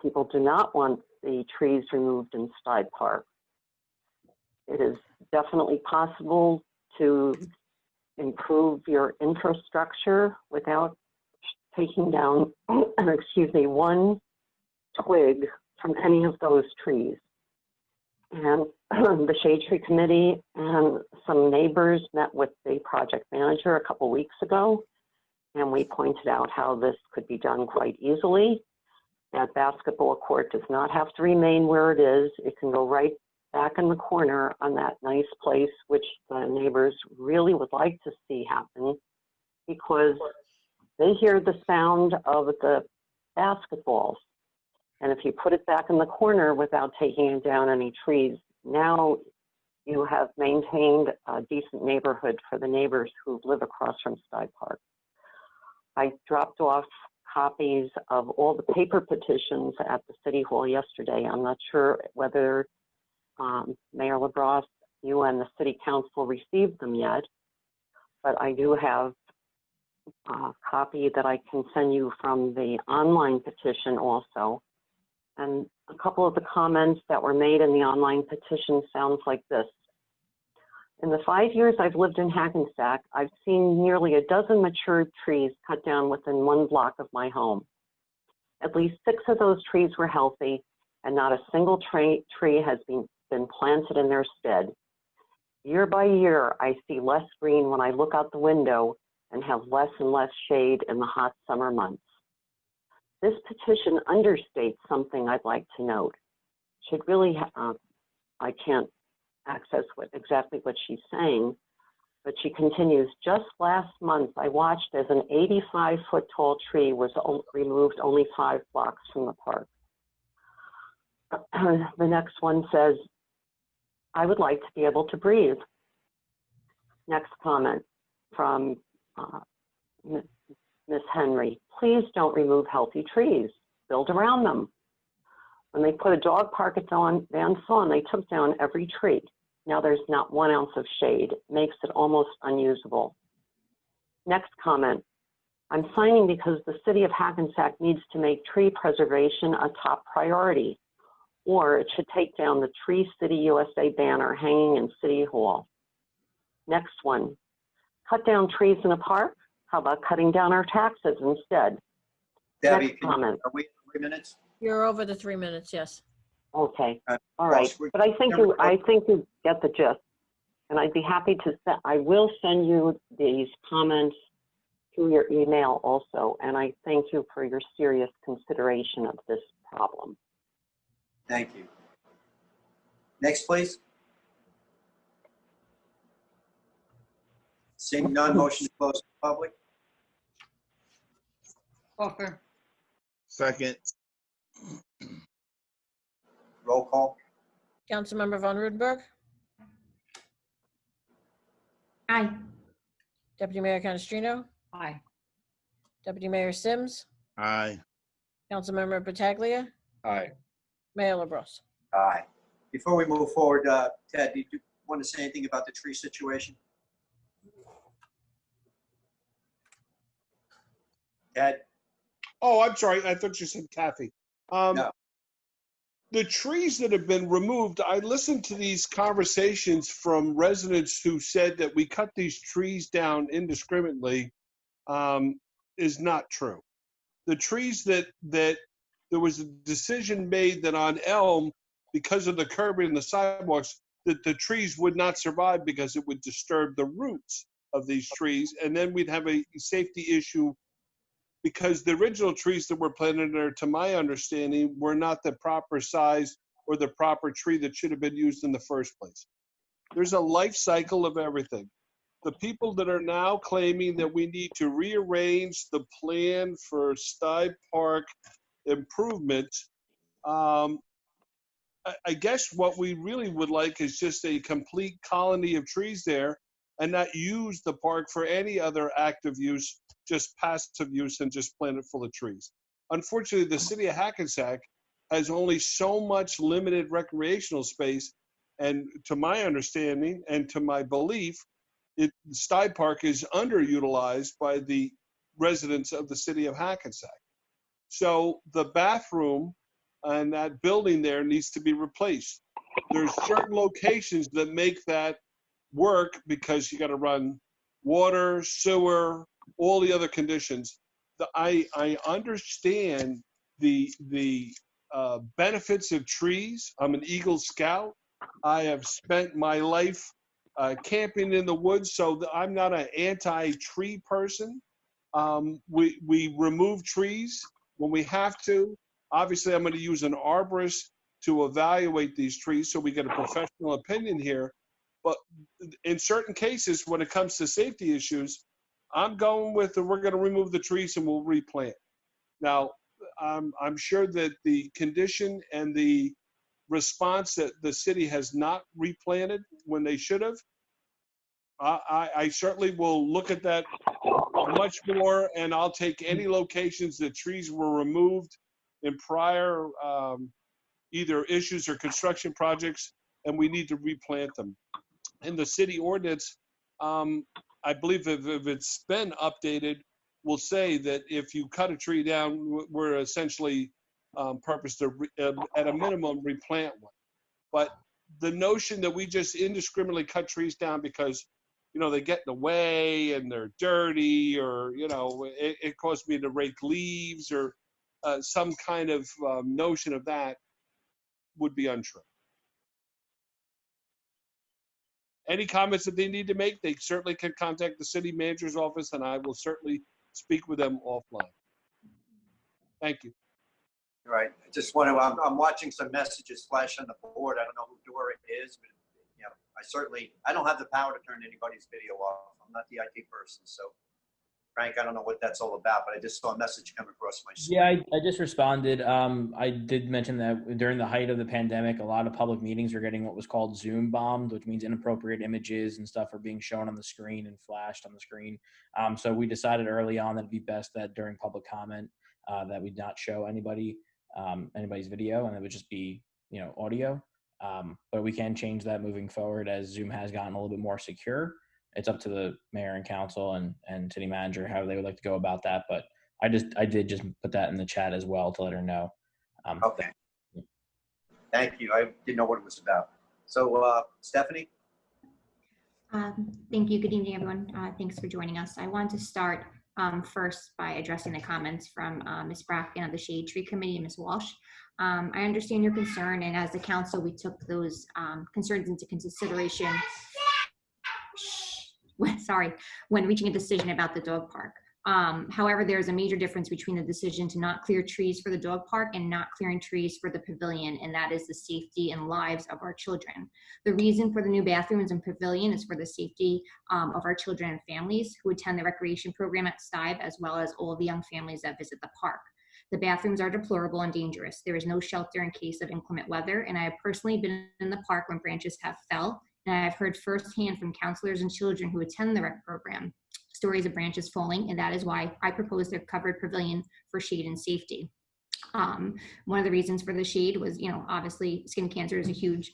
people do not want the trees removed in Side Park. It is definitely possible to improve your infrastructure without taking down, one twig from any of those trees. And the Shade Tree Committee and some neighbors met with the project manager a couple weeks ago, and we pointed out how this could be done quite easily. That basketball court does not have to remain where it is. It can go right back in the corner on that nice place, which the neighbors really would like to see happen, because they hear the sound of the basketballs. And if you put it back in the corner without taking down any trees, now you have maintained a decent neighborhood for the neighbors who live across from Sky Park. I dropped off copies of all the paper petitions at the City Hall yesterday. I'm not sure whether Mayor LaBrosse, you and the City Council received them yet, but I do have a copy that I can send you from the online petition also. And a couple of the comments that were made in the online petition sounds like this. In the 5 years I've lived in Hackensack, I've seen nearly a dozen mature trees cut down within 1 block of my home. At least 6 of those trees were healthy, and not a single tree has been planted in their stead. Year by year, I see less green when I look out the window and have less and less shade in the hot summer months. This petition understates something I'd like to note. Should really, I can't access exactly what she's saying, but she continues, just last month, I watched as an 85-foot tall tree was removed only 5 blocks from the park. The next one says, I would like to be able to breathe. Next comment from Ms. Henry, please don't remove healthy trees, build around them. When they put a dog park at Van Saun, they took down every tree. Now there's not 1 ounce of shade. It makes it almost unusable. Next comment, I'm signing because the city of Hackensack needs to make tree preservation a top priority, or it should take down the Tree City USA banner hanging in City Hall. Next one, cut down trees in a park? How about cutting down our taxes instead? Debbie, Next comment. are we at 3 minutes? You're over the 3 minutes, yes. Okay, all right. But I think you get the gist. And I'd be happy to I will send you these comments through your email also. And I thank you for your serious consideration of this problem. Thank you. Next, please. Seeing none, motion to close to the public. Offer. Second. Roll call. Councilmember Von Rudenberg. Aye. Deputy Mayor Canestrino. Aye. Deputy Mayor Sims. Aye. Councilmember Pataglia. Aye. Mayor LaBrus. Aye. Before we move forward, Ted, do you want to say anything about the tree situation? Ted? Oh, I'm sorry. I thought you said Kathy. No. The trees that have been removed, I listened to these conversations from residents who said that we cut these trees down indiscriminately, is not true. The trees that there was a decision made that on Elm, because of the curbing and the sidewalks, that the trees would not survive because it would disturb the roots of these trees. And then we'd have a safety issue because the original trees that were planted there, to my understanding, were not the proper size or the proper tree that should have been used in the first place. There's a life cycle of everything. The people that are now claiming that we need to rearrange the plan for Stuyve Park improvement, I guess what we really would like is just a complete colony of trees there and not use the park for any other active use, just passive use and just plant it full of trees. Unfortunately, the city of Hackensack has only so much limited recreational space, and to my understanding and to my belief, Stuyve Park is underutilized by the residents of the city of Hackensack. So the bathroom and that building there needs to be replaced. There's certain locations that make that work because you got to run water, sewer, all the other conditions. I understand the benefits of trees. I'm an Eagle Scout. I have spent my life camping in the woods, so I'm not an anti-tree person. We remove trees when we have to. Obviously, I'm going to use an arborist to evaluate these trees so we get a professional opinion here. But in certain cases, when it comes to safety issues, I'm going with we're going to remove the trees and we'll replant. Now, I'm sure that the condition and the response that the city has not replanted when they should have, I certainly will look at that much more, and I'll take any locations that trees were removed in prior either issues or construction projects, and we need to replant them. In the city ordinance, I believe if it's been updated, will say that if you cut a tree down, we're essentially purposed to, at a minimum, replant one. But the notion that we just indiscriminately cut trees down because, you know, they get in the way and they're dirty, or, you know, it caused me to rake leaves, or some kind of notion of that would be untrue. Any comments that they need to make, they certainly can contact the city manager's office, and I will certainly speak with them offline. Thank you. All right. I just want to, I'm watching some messages flash on the board. I don't know who Dora is, but you know, I don't have the power to turn anybody's video off. I'm not the IT person. So Frank, I don't know what that's all about, but I just saw a message come across my screen. Yeah, I just responded. I did mention that during the height of the pandemic, a lot of public meetings are getting what was called Zoom bombed, which means inappropriate images and stuff are being shown on the screen and flashed on the screen. So we decided early on that it'd be best that during public comment that we'd not show anybody's video, and it would just be, you know, audio. But we can change that moving forward as Zoom has gotten a little bit more secure. It's up to the mayor and council and city manager how they would like to go about that. But I did just put that in the chat as well to let her know. Okay. Thank you. I didn't know what it was about. So Stephanie? Thank you. Good evening, everyone. Thanks for joining us. I want to start first by addressing the comments from Ms. Bracken of the Shade Tree Committee and Ms. Walsh. I understand your concern, and as the council, we took those concerns into consideration when reaching a decision about the dog park. However, there's a major difference between the decision to not clear trees for the dog park and not clearing trees for the pavilion, and that is the safety and lives of our children. The reason for the new bathrooms and pavilion is for the safety of our children and families who attend the recreation program at Stive, as well as all of the young families that visit the park. The bathrooms are deplorable and dangerous. There is no shelter in case of inclement weather, and I have personally been in the park when branches have fell, and I have heard firsthand from counselors and children who attend the rec program stories of branches falling, and that is why I proposed a covered pavilion for shade and safety. One of the reasons for the shade was, obviously skin cancer is a huge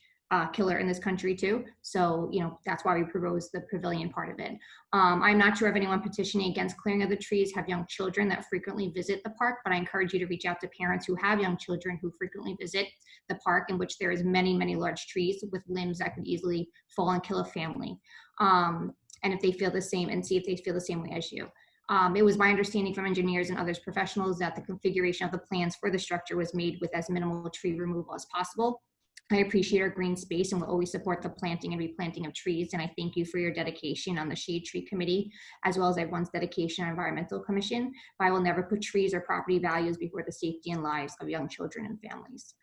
killer in this country too. So, that's why we proposed the pavilion part of it. I'm not sure if anyone petitioning against clearing of the trees have young children that frequently visit the park, but I encourage you to reach out to parents who have young children who frequently visit the park, in which there is many, many large trees with limbs that could easily fall and kill a family. And if they feel the same, and see if they feel the same way as you. It was my understanding from engineers and others professionals that the configuration of the plans for the structure was made with as minimal tree removal as possible. I appreciate our green space and will always support the planting and replanting of trees. And I thank you for your dedication on the Shade Tree Committee, as well as everyone's dedication on Environmental Commission. But I will never put trees or property values before the safety and lives of young children and families.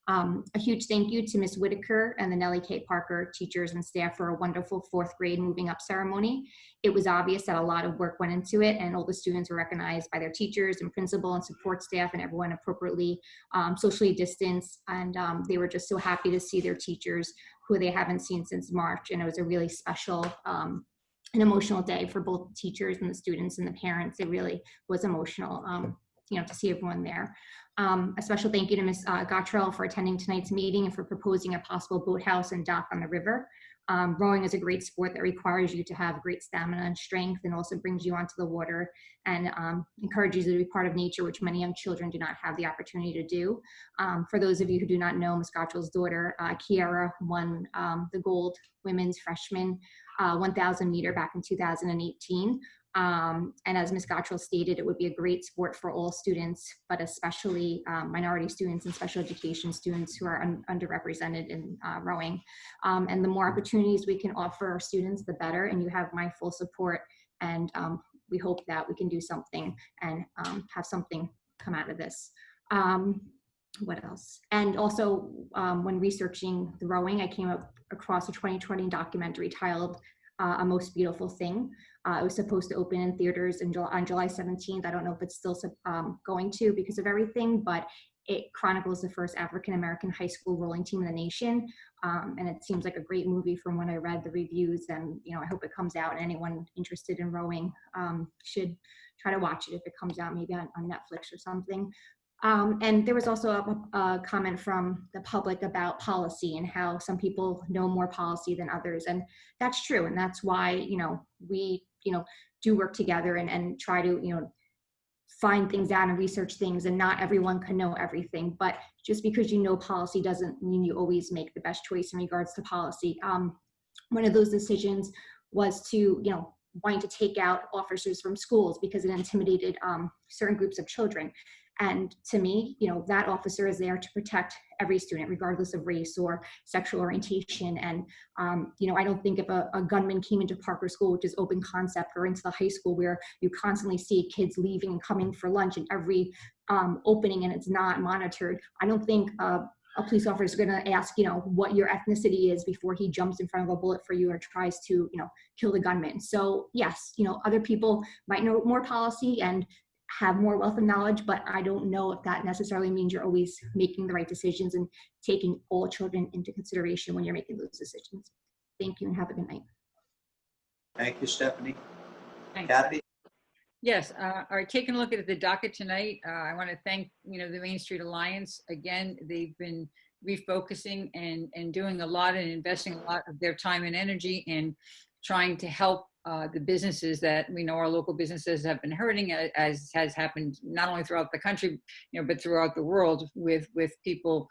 A huge thank you to Ms. Whitaker and the Nellie K. Parker teachers and staff for a wonderful 4th grade moving up ceremony. It was obvious that a lot of work went into it, and all the students were recognized by their teachers and principal and support staff, and everyone appropriately socially distanced. And they were just so happy to see their teachers who they haven't seen since March. And it was a really special an emotional day for both the teachers and the students and the parents. It really was emotional, to see everyone there. A special thank you to Ms. Gottrell for attending tonight's meeting and for proposing a possible boathouse and dock on the river. Rowing is a great sport that requires you to have great stamina and strength, and also brings you onto the water and encourages you to be part of nature, which many young children do not have the opportunity to do. For those of you who do not know, Ms. Gottrell's daughter, Kiara, won the gold women's freshman 1,000 meter back in 2018. And as Ms. Gottrell stated, it would be a great sport for all students, but especially minority students and special education students who are underrepresented in rowing. And the more opportunities we can offer our students, the better. And you have my full support. And we hope that we can do something and have something come out of this. What else? And also, when researching the rowing, I came across a 2020 documentary titled A Most Beautiful Thing. It was supposed to open in theaters on July 17th. I don't know if it's still going to because of everything, but it chronicles the first African-American high school rowing team in the nation. And it seems like a great movie from when I read the reviews, and I hope it comes out, and anyone interested in rowing should try to watch it if it comes out, maybe on Netflix or something. And there was also a comment from the public about policy and how some people know more policy than others. And that's true. And that's why, we, do work together and try to, find things out and research things, and not everyone can know everything. But just because you know policy doesn't mean you always make the best choice in regards to policy. One of those decisions was to, wanting to take out officers from schools because it intimidated certain groups of children. And to me, that officer is there to protect every student, regardless of race or sexual orientation. And, I don't think if a gunman came into Parker School, which is open concept, or into the high school where you constantly see kids leaving and coming for lunch in every opening and it's not monitored, I don't think a police officer is going to ask, what your ethnicity is before he jumps in front of a bullet for you or tries to, kill the gunman. So yes, other people might know more policy and have more wealth of knowledge, but I don't know if that necessarily means you're always making the right decisions and taking all children into consideration when you're making those decisions. Thank you and have a good night. Thank you, Stephanie. Thanks. Kathy? Yes, all right, taking a look at the docket tonight, I want to thank, the Main Street Alliance. Again, they've been refocusing and doing a lot and investing a lot of their time and energy in trying to help the businesses that we know our local businesses have been hurting, as has happened not only throughout the country, but throughout the world with people,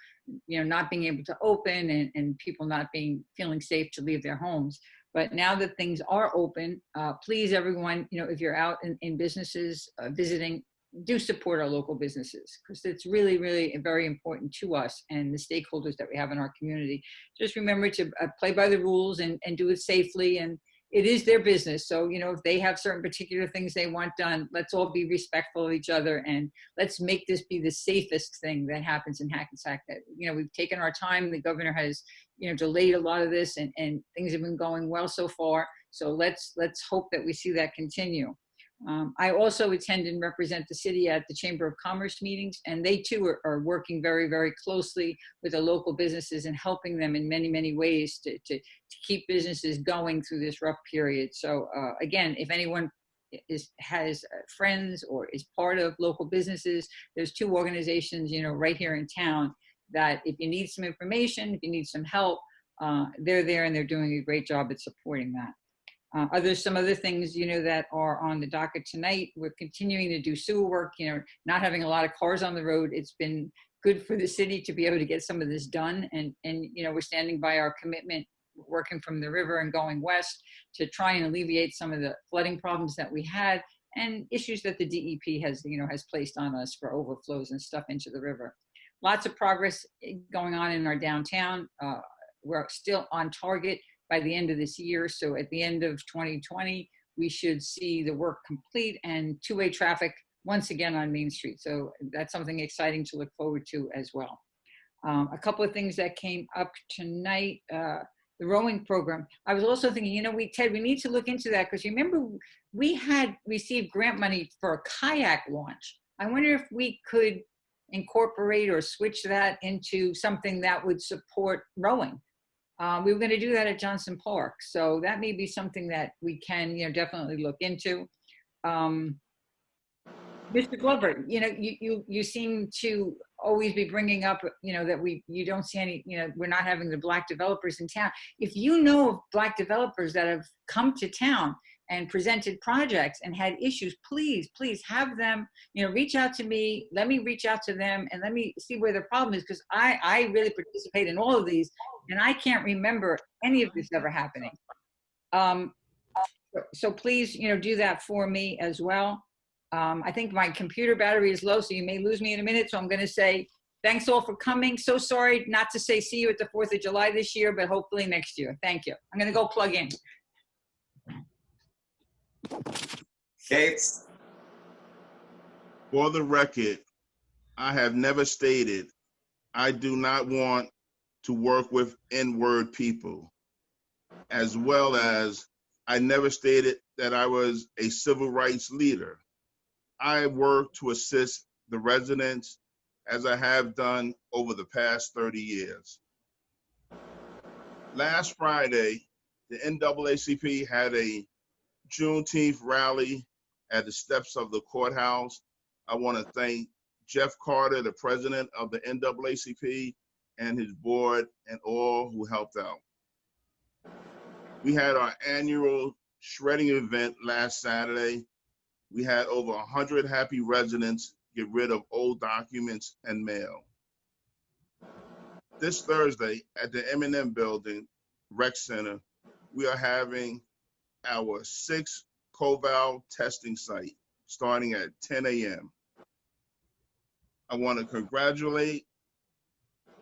not being able to open and people not feeling safe to leave their homes. But now that things are open, please everyone, if you're out in businesses visiting, do support our local businesses, because it's really, really very important to us and the stakeholders that we have in our community. Just remember to play by the rules and do it safely. And it is their business. So, you know, if they have certain particular things they want done, let's all be respectful of each other, and let's make this be the safest thing that happens in Hackensack. That, you know, we've taken our time. The governor has, you know, delayed a lot of this, and things have been going well so far. So let's hope that we see that continue. I also attend and represent the city at the Chamber of Commerce meetings, and they too are working very, very closely with the local businesses and helping them in many, many ways to keep businesses going through this rough period. So again, if anyone has friends or is part of local businesses, there's two organizations, you know, right here in town that if you need some information, if you need some help, they're there and they're doing a great job at supporting that. Some other things, you know, that are on the docket tonight. We're continuing to do sewer work, you know, not having a lot of cars on the road. It's been good for the city to be able to get some of this done. And you know, we're standing by our commitment, working from the river and going west to try and alleviate some of the flooding problems that we had and issues that the DEP has, you know, has placed on us for overflows and stuff into the river. Lots of progress going on in our downtown. We're still on target by the end of this year. So at the end of 2020, we should see the work complete and two-way traffic once again on Main Street. So that's something exciting to look forward to as well. A couple of things that came up tonight, the rowing program. I was also thinking, you know, Ted, we need to look into that, because remember we had received grant money for a kayak launch. I wonder if we could incorporate or switch that into something that would support rowing. We were going to do that at Johnson Park, so that may be something that we can, you know, definitely look into. Mr. Glover, you know, you seem to always be bringing up, you know, that you don't see any, you know, we're not having the Black developers in town. If you know of Black developers that have come to town and presented projects and had issues, please have them, you know, reach out to me, let me reach out to them, and let me see where the problem is, because I really participate in all of these, and I can't remember any of this ever happening. So please, you know, do that for me as well. I think my computer battery is low, so you may lose me in a minute, so I'm going to say thanks all for coming. So sorry not to say see you at the 4th of July this year, but hopefully next year. Thank you. I'm going to go plug in. Dave? For the record, I have never stated I do not want to work with N-word people, as well as I never stated that I was a civil rights leader. I work to assist the residents, as I have done over the past 30 years. Last Friday, the NAACP had a Juneteenth rally at the steps of the courthouse. I want to thank Jeff Carter, the president of the NAACP, and his board, and all who helped out. We had our annual shredding event last Saturday. We had over 100 happy residents get rid of old documents and mail. This Thursday at the M&M Building Rec Center, we are having our 6th COVAL testing site starting at 10 a.m. I want to congratulate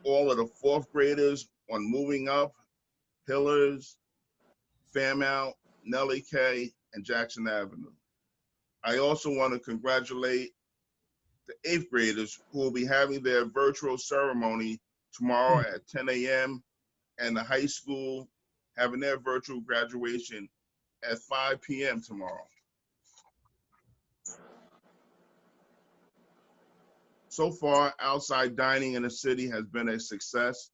all of the 4th graders on moving up Hillers, Fairmount, Nellie K, and Jackson Avenue. I also want to congratulate the 8th graders who will be having their virtual ceremony tomorrow at 10 a.m. and the high school having their virtual graduation at 5 p.m. tomorrow. So far, outside dining in the city has been a success.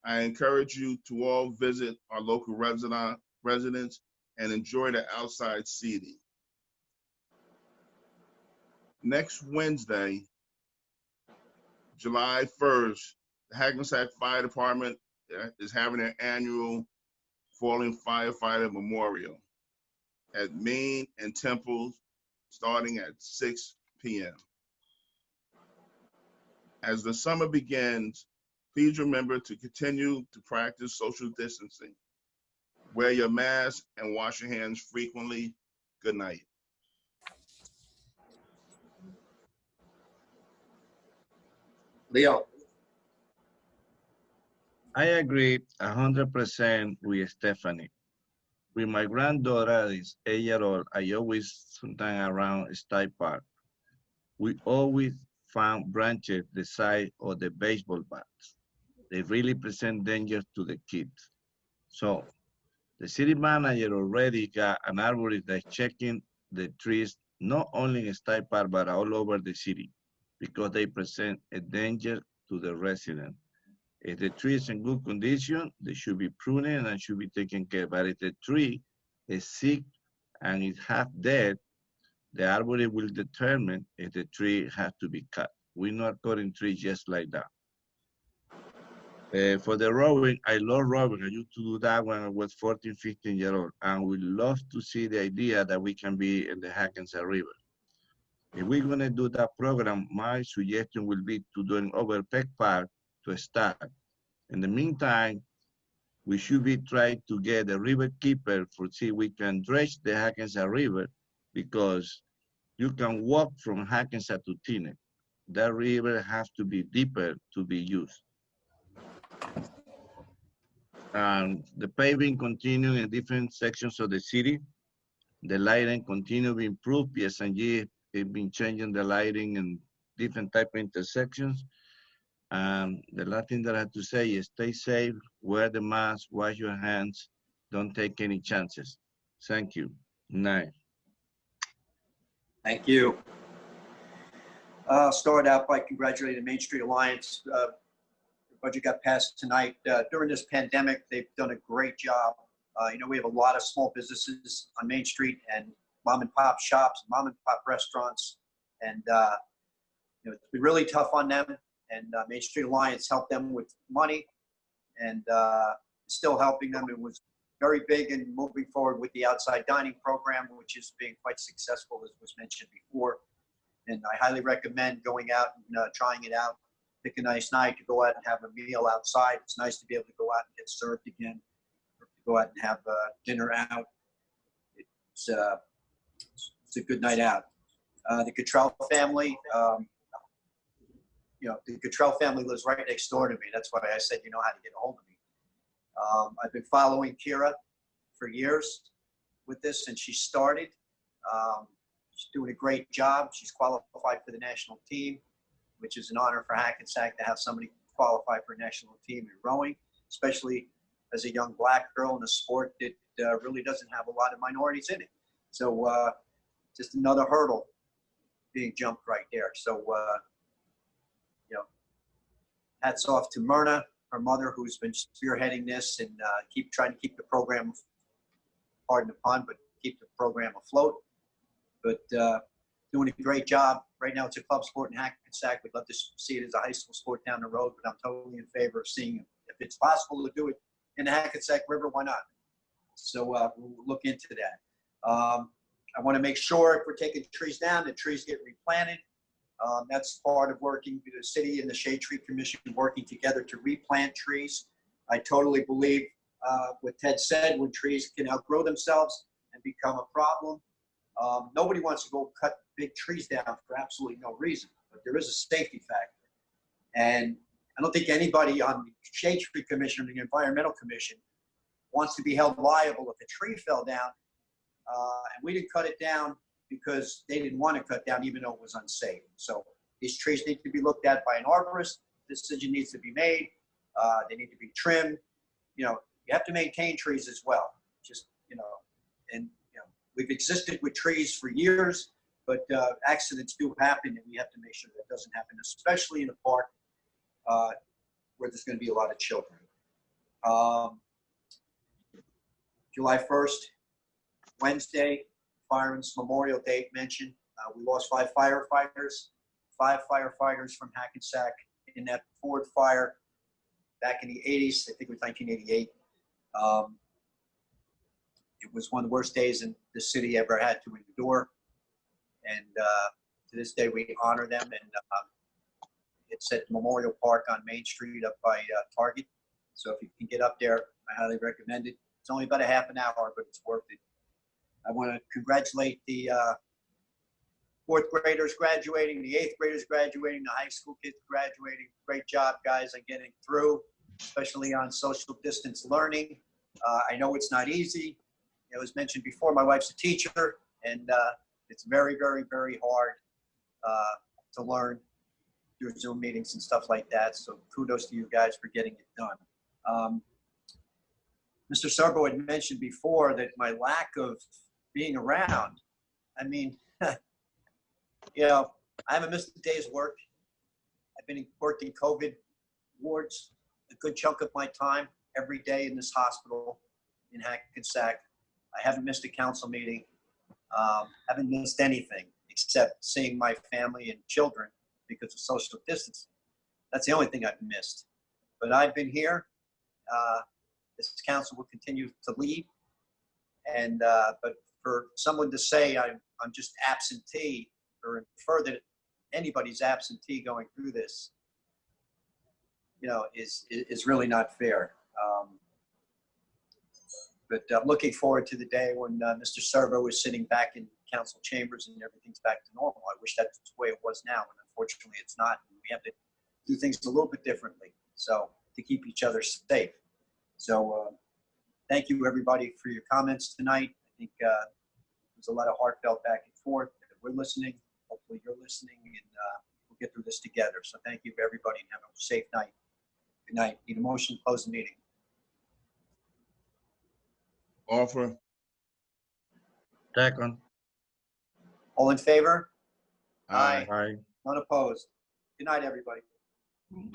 I encourage you to all visit our local residents and enjoy the outside seating. Next Wednesday, July 1st, the Hackensack Fire Department is having their annual Fallen Firefighter Memorial at Main and Temple starting at 6 p.m. As the summer begins, please remember to continue to practice social distancing. Wear your mask and wash your hands frequently. Good night. Leo? I agree 100% with Stephanie. With my granddaughter, is 8-year-old, I always sometime around Sty Park. We always found branches the size of the baseball bats. They really present danger to the kids. So the city manager already got an arborist that's checking the trees, not only in Sty Park, but all over the city, because they present a danger to the residents. If the tree is in good condition, they should be pruned and should be taken care. But if the tree is sick and is half dead, the arborist will determine if the tree has to be cut. We're not cutting trees just like that. For the rowing, I love rowing. I used to do that when I was 14, 15 years old. And we love to see the idea that we can be in the Hackensack River. If we're gonna do that program, my suggestion will be to do an over Peck Park to start. In the meantime, we should be trying to get a river keeper for see we can dredge the Hackensack River, because you can walk from Hackensack to Teaneck. That river has to be deeper to be used. And the paving continue in different sections of the city. The lighting continue to improve. PSG have been changing the lighting in different type of intersections. The last thing that I have to say is stay safe, wear the mask, wash your hands, don't take any chances. Thank you. Night. Thank you. I'll start out by congratulating the Main Street Alliance. The budget got passed tonight. During this pandemic, they've done a great job. You know, we have a lot of small businesses on Main Street and mom and pop shops, mom and pop restaurants. And, you know, it's been really tough on them. And Main Street Alliance helped them with money and still helping them. It was very big in moving forward with the outside dining program, which is being quite successful, as was mentioned before. And I highly recommend going out and trying it out. Pick a nice night to go out and have a meal outside. It's nice to be able to go out and get served again, or to go out and have dinner out. It's a good night out. The Cottrell family, you know, the Cottrell family lives right next door to me. That's why I said, you know how to get a hold of me. I've been following Kira for years with this, and she started. She's doing a great job. She's qualified for the national team, which is an honor for Hackensack to have somebody qualify for a national team in rowing, especially as a young black girl in a sport that really doesn't have a lot of minorities in it. So just another hurdle being jumped right there. So, you know, hats off to Myrna, her mother, who's been spearheading this and trying to keep the program, pardon the pun, but keep the program afloat. But doing a great job. Right now it's a club sport in Hackensack. We'd love to see it as a high school sport down the road, but I'm totally in favor of seeing if it's possible to do it in the Hackensack River, why not? So we'll look into that. I want to make sure if we're taking trees down, the trees get replanted. That's part of working with the city and the Shade Tree Commission working together to replant trees. I totally believe what Ted said, when trees can outgrow themselves and become a problem. Nobody wants to go cut big trees down for absolutely no reason, but there is a safety factor. And I don't think anybody on the Shade Tree Commission or the Environmental Commission wants to be held liable if a tree fell down. And we didn't cut it down because they didn't want to cut down, even though it was unsafe. So these trees need to be looked at by an arborist. This decision needs to be made. They need to be trimmed. You know, you have to maintain trees as well. Just, you know, and we've existed with trees for years, but accidents do happen, and we have to make sure that doesn't happen, especially in a park where there's going to be a lot of children. July 1st, Wednesday, Firemen's Memorial Day mentioned. We lost 5 firefighters from Hackensack in that Ford fire back in the 80s. I think it was 1988. It was one of the worst days in the city ever had to endure. And to this day, we honor them. And it's at Memorial Park on Main Street up by Target. So if you can get up there, I highly recommend it. It's only about a half an hour, but it's worth it. I want to congratulate the 4th graders graduating, the 8th graders graduating, the high school kids graduating. Great job, guys, on getting through, especially on social distance learning. I know it's not easy. it was mentioned before, my wife's a teacher, and it's very, very, very hard to learn through Zoom meetings and stuff like that. So kudos to you guys for getting it done. Mr. Sarbo had mentioned before that my lack of being around, I mean, you know, I haven't missed a day's work. I've been worked in COVID wards a good chunk of my time every day in this hospital in Hackensack. I haven't missed a council meeting. Haven't missed anything except seeing my family and children because of social distancing. That's the only thing I've missed. But I've been here. This council will continue to lead. And but for someone to say I'm just absentee or infer that anybody's absentee going through this, you know, is really not fair. But I'm looking forward to the day when Mr. Servo is sitting back in council chambers and everything's back to normal. I wish that's the way it was now, and unfortunately it's not. We have to do things a little bit differently, so to keep each other safe. So thank you everybody for your comments tonight. I think there's a lot of heartfelt back and forth. We're listening. Hopefully you're listening, and we'll get through this together. So thank you everybody, and have a safe night. Good night. Need a motion to close the meeting. Offer. Second. All in favor? Aye. Aye. None opposed. Good night, everybody. Right.